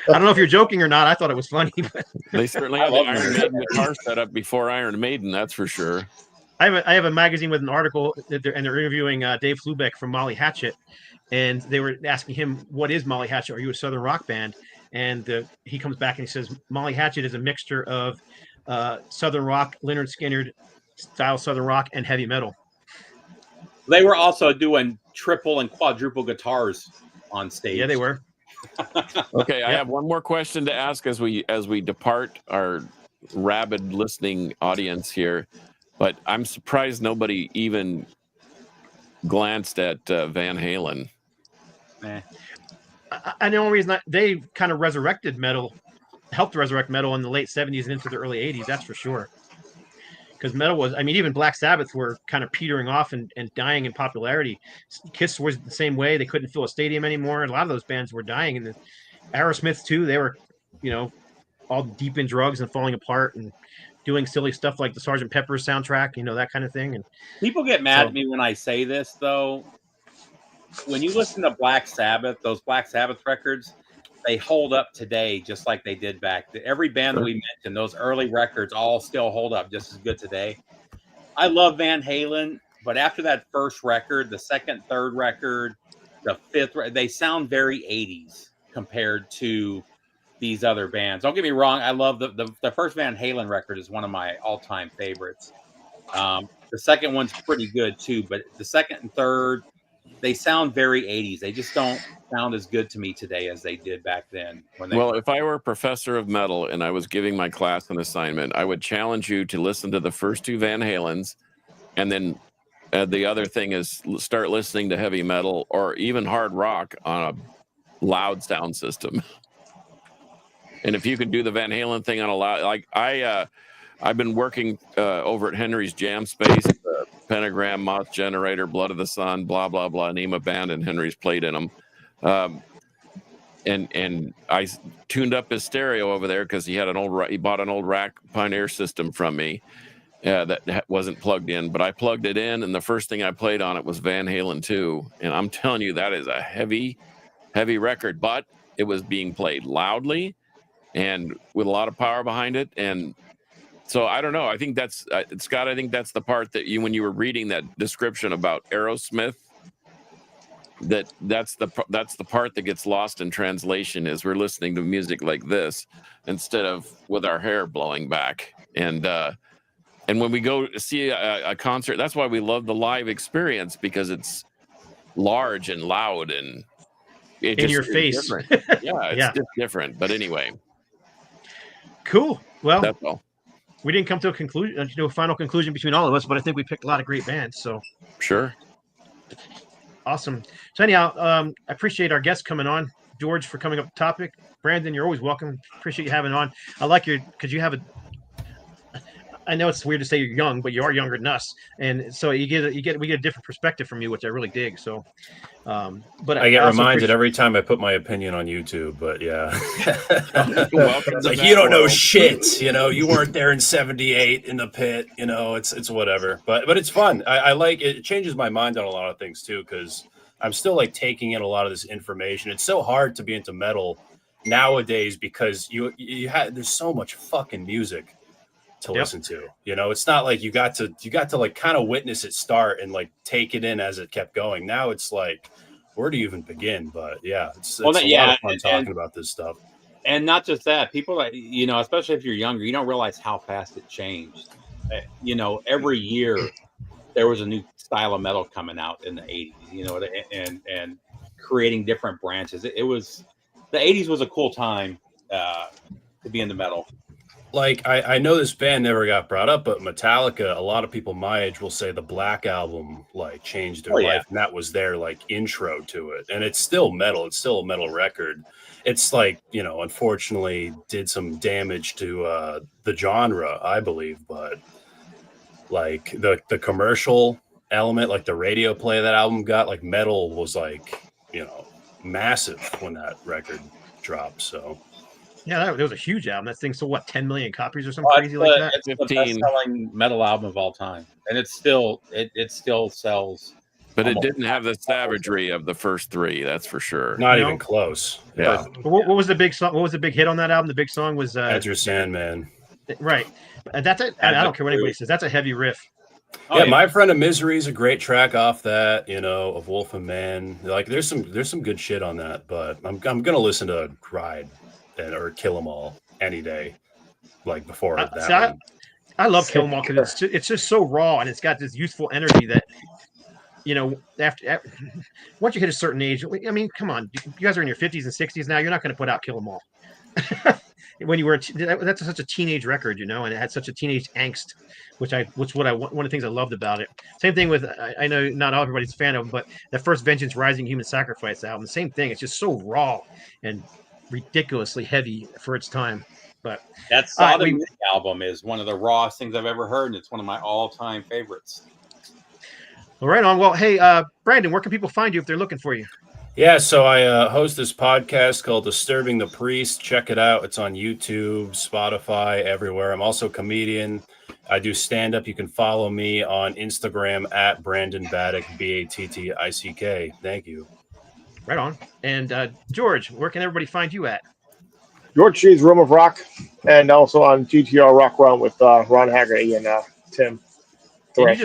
I don't know if you're joking or not. I thought it was funny. But They certainly had the Iron Maiden guitar set up before Iron Maiden, that's for sure. I have a magazine with an article and they're interviewing Dave Flubeck from Molly Hatchet, and they were asking him, "What is Molly Hatchet? Are you a Southern rock band?" And he comes back and he says, "Molly Hatchet is a mixture of Southern rock, Lynyrd Skynyrd style Southern rock, and heavy metal." they were also doing triple and quadruple guitars on stage. Yeah, they were. Okay, I have one more question to ask as we depart our rabid listening audience here, but I'm surprised nobody even glanced at Van Halen. I know the reason they kind of resurrected metal, helped resurrect metal in the late 70s and into the early 80s. That's for sure. Because metal was, even Black Sabbath were kind of petering off and dying in popularity. Kiss was the same way. They couldn't fill a stadium anymore. A lot of those bands were dying. And the Aerosmith, too, they were, all deep in drugs and falling apart and doing silly stuff like the Sgt. Pepper's soundtrack, that kind of thing. And people get mad at me when I say this, though. When you listen to Black Sabbath, those Black Sabbath records, they hold up today just like they did back then. Every band that we mentioned, those early records all still hold up just as good today. I love Van Halen, but after that first record, the second, third record, the fifth, they sound very 80s compared to these other bands. Don't get me wrong, I love the first Van Halen record is one of my all-time favorites. The second one's pretty good too, but the second and third, they sound very 80s. They just don't sound as good to me today as they did back then. If I were a professor of metal and I was giving my class an assignment, I would challenge you to listen to the first two Van Halens, and then the other thing is start listening to heavy metal or even hard rock on a loud sound system. And if you can do the Van Halen thing on a loud, like I've been working over at Henry's Jam Space, Pentagram, Moth Generator, Blood of the Sun, blah, blah, blah, name a band, and Henry's played in them. And I tuned up his stereo over there because he bought an old Rack Pioneer system from me that wasn't plugged in, but I plugged it in, and the first thing I played on it was Van Halen 2. And I'm telling you, that is a heavy, heavy record, but it was being played loudly and with a lot of power behind it. And So I don't know. I think that's Scott. I think that's the part that when you were reading that description about Aerosmith, that's the part that gets lost in translation. Is we're listening to music like this instead of with our hair blowing back. And when we go see a concert, that's why we love the live experience, because it's large and loud and it In just your is face. different. Yeah, it's Yeah. just different. But anyway, Cool. Well, that's all. we didn't come to a conclusion, a final conclusion between all of us, but I think we picked a lot of great bands. So Sure. awesome. So anyhow, I appreciate our guests coming on. George, for coming up with the topic. Brandon, you're always welcome. Appreciate you having on. I like because you have I know it's weird to say you're young, but you are younger than us, and so we get a different perspective from you, which I really dig. So, but I get also reminded every time I put my opinion on YouTube, but yeah. Welcome It's to like, that you don't know world. shit, you weren't there in 78 in the pit, it's whatever. But it's fun. I like it. It changes my mind on a lot of things too, because I'm still like taking in a lot of this information. It's so hard to be into metal nowadays because there's so much fucking music to listen to. It's not like you got to like kind of witness it start and like take it in as it kept going. Now it's like, where do you even begin? But yeah, it's a lot of fun talking about this stuff. And not just that, people that, especially if you're younger, you don't realize how fast it changed. Every year there was a new style of metal coming out in the 80s, and creating different branches. It was, the 80s was a cool time to be into metal. Like, I know this band never got brought up, but Metallica, a lot of people my age will say the Black Album like changed their life, and that was their like intro to it. And it's still metal. It's still a metal record. It's like, unfortunately did some damage to the genre, I believe. But like the commercial element, like the radio play of that album got, like metal was like, massive when that record dropped. So yeah, that was a huge album. That thing sold 10 million copies or something crazy like that. It's the 15. best-selling metal album of all time, and it still sells. But it didn't have the savagery of the first three, that's for sure. not even close. Yeah. What was the big song? What was the big hit on that album? The big song was Enter Sandman. right. That's it. I don't care what anybody says. That's a heavy riff. Yeah, My Friend of Misery is a great track off that, of Wolf and Man. Like, there's some good shit on that, but I'm gonna listen to Ride or Kill 'Em All any day, like before that one. I love Kill 'Em All because it's just so raw, and it's got this youthful energy that, after once you hit a certain age, I mean, come on, you guys are in your 50s and 60s now. You're not going to put out Kill 'Em All. When you were that's such a teenage record, and it had such a teenage angst, one of the things I loved about it. Same thing with, I know not everybody's a fan of them, but the first Vengeance Rising Human Sacrifice album, same thing. It's just so raw and ridiculously heavy for its time. But that Sodom album is one of the rawest things I've ever heard, and it's one of my all-time favorites. Well, right on. Well, hey, Brandon, where can people find you if they're looking for you? Yeah, so I host this podcast called Disturbing the Priest. Check it out. It's on YouTube, Spotify, everywhere. I'm also a comedian. I do stand-up. You can follow me on Instagram at Brandon Baddick, Battick. Thank you. Right on. And George, where can everybody find you at? George G's Room of Rock, and also on GTR Rock Run with Ron Haggerty and Tim. And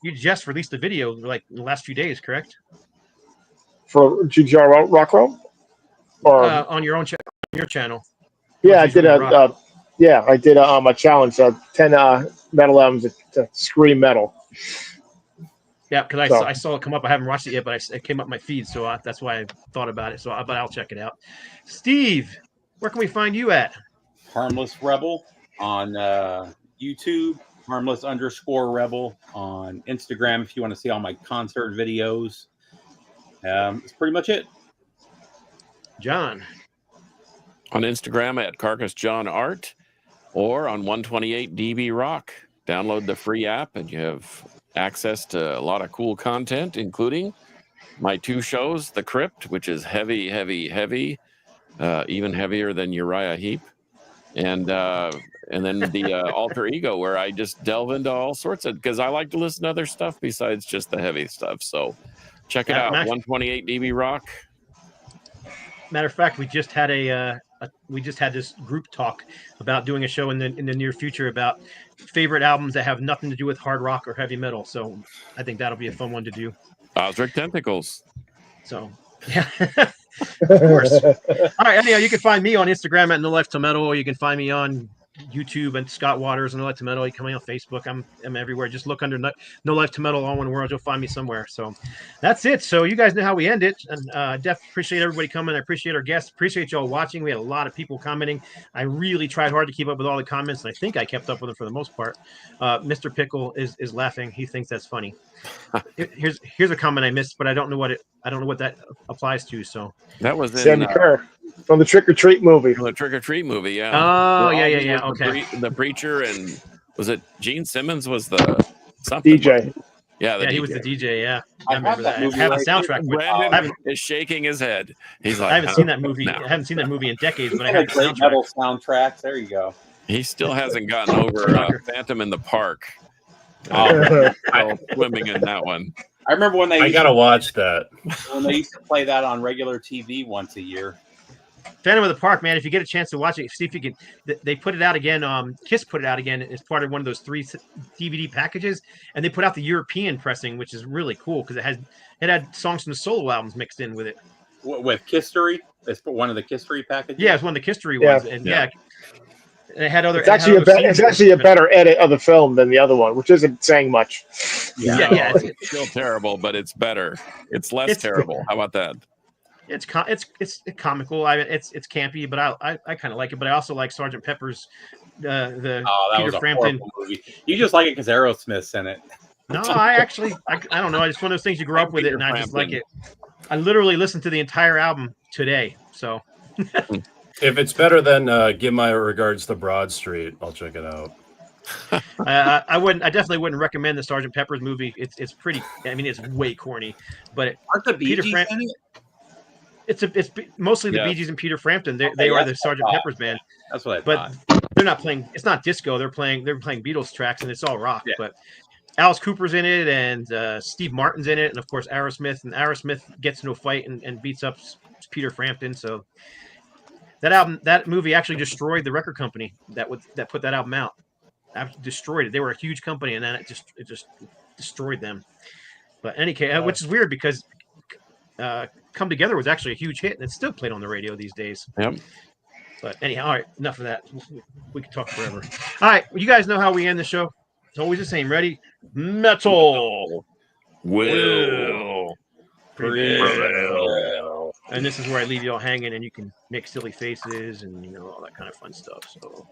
you just released the video like in the last few days, correct? For GTR Rock Run, or on your own your channel. Yeah, I did I did a challenge, 10 metal albums to scream metal. Yeah, because I saw it come up. I haven't watched it yet, but it came up my feed, so that's why I thought about it. But I'll check it out. Steve, where can we find you at? Harmless Rebel on YouTube. Harmless_Rebel on Instagram if you want to see all my concert videos. That's pretty much it. John. On Instagram at Carcass John Art or on 128 DB Rock. Download the free app and you have access to a lot of cool content, including my 2 shows, The Crypt, which is heavy, even heavier than Uriah Heep, and then the Alter Ego, where I just delve into all sorts of, because I like to listen to other stuff besides just the heavy stuff. So check it out, 128 DB Rock. Matter of fact, we just had a we just had this group talk about doing a show in the near future about favorite albums that have nothing to do with hard rock or heavy metal. So I think that'll be a fun one to do. Osric Tentacles. So yeah, of course. All right. Anyhow, you can find me on Instagram at No Life to Metal, or you can find me on YouTube and Scott Waters and No Life to Metal. You can find me on Facebook. I'm everywhere. Just look under No Life to Metal, all one word. You'll find me somewhere. So that's it. So you guys know how we end it. And appreciate everybody coming. I appreciate our guests. Appreciate y'all watching. We had a lot of people commenting. I really tried hard to keep up with all the comments, and I think I kept up with them for the most part. Mr. Pickle is laughing. He thinks that's funny. Here's a comment I missed, but I don't know what that applies to. So That was in Sammy Kerr from the Trick or Treat movie. the Trick or Treat movie. Yeah. Oh, Where yeah. all Okay. The preacher, and was it Gene Simmons was the something DJ. Yeah, Yeah, he was the DJ. Yeah, I I remember have that that. I movie have a right soundtrack. here. Brandon is shaking his head. He's like, I haven't seen that movie. No. I haven't seen that movie in decades, but I And a have the great soundtrack. metal soundtrack. There you go. He still hasn't gotten over Phantom in the Park. Oh, Still swimming in that one. I remember when I they gotta watch that. used to play that on regular TV once a year. Phantom of the Park, man. If you get a chance to watch it, see if you can. They put it out again. Kiss put it out again as part of one of those 3 DVD packages, and they put out the European pressing, which is really cool because it had songs from the solo albums mixed in with it. With Kisstory, it's one of the Kisstory packages. Yeah, it's one of the Kisstory Yeah. ones, and yeah. And it had other. It's actually it's actually a better edit of the film than the other one, which isn't saying much. Yeah, No, yeah. it's still terrible, but it's better. It's less terrible. How about that? It's comical. It's campy, but I kind of like it. But I also like Sgt. Pepper's the Oh, that Peter was a Frampton. horrible movie. You just like it because Aerosmith's in it. No, I don't know. It's one of those things you grow up with it, and I just like it. I literally listened to the entire album today. So If it's better than Give My Regards to Broad Street, I'll check it out. I definitely wouldn't recommend the Sgt. Pepper's movie. It's pretty. I mean, it's way corny, but Aren't the Bee Peter Gees Fran- in it? it's mostly the Yeah. Bee Gees and Peter Frampton. They are the that's what I Sgt. thought. Pepper's band, That's what I but thought. they're not playing. It's not disco. They're playing Beatles tracks, and it's all rock. Yeah. But Alice Cooper's in it, and Steve Martin's in it, and of course Aerosmith. And Aerosmith gets into a fight and beats up Peter Frampton. So that movie actually destroyed the record company that put that album out. Destroyed it. They were a huge company, and then it just destroyed them. But any case, which is weird because Come Together was actually a huge hit, and it's still played on the radio these days. Yep. But anyhow, all right, enough of that. We could talk forever. All right, you guys know how we end the show. It's always the same. Ready? Metal. Will. Prevail. And this is where I leave you all hanging, and you can make silly faces and all that kind of fun stuff. So.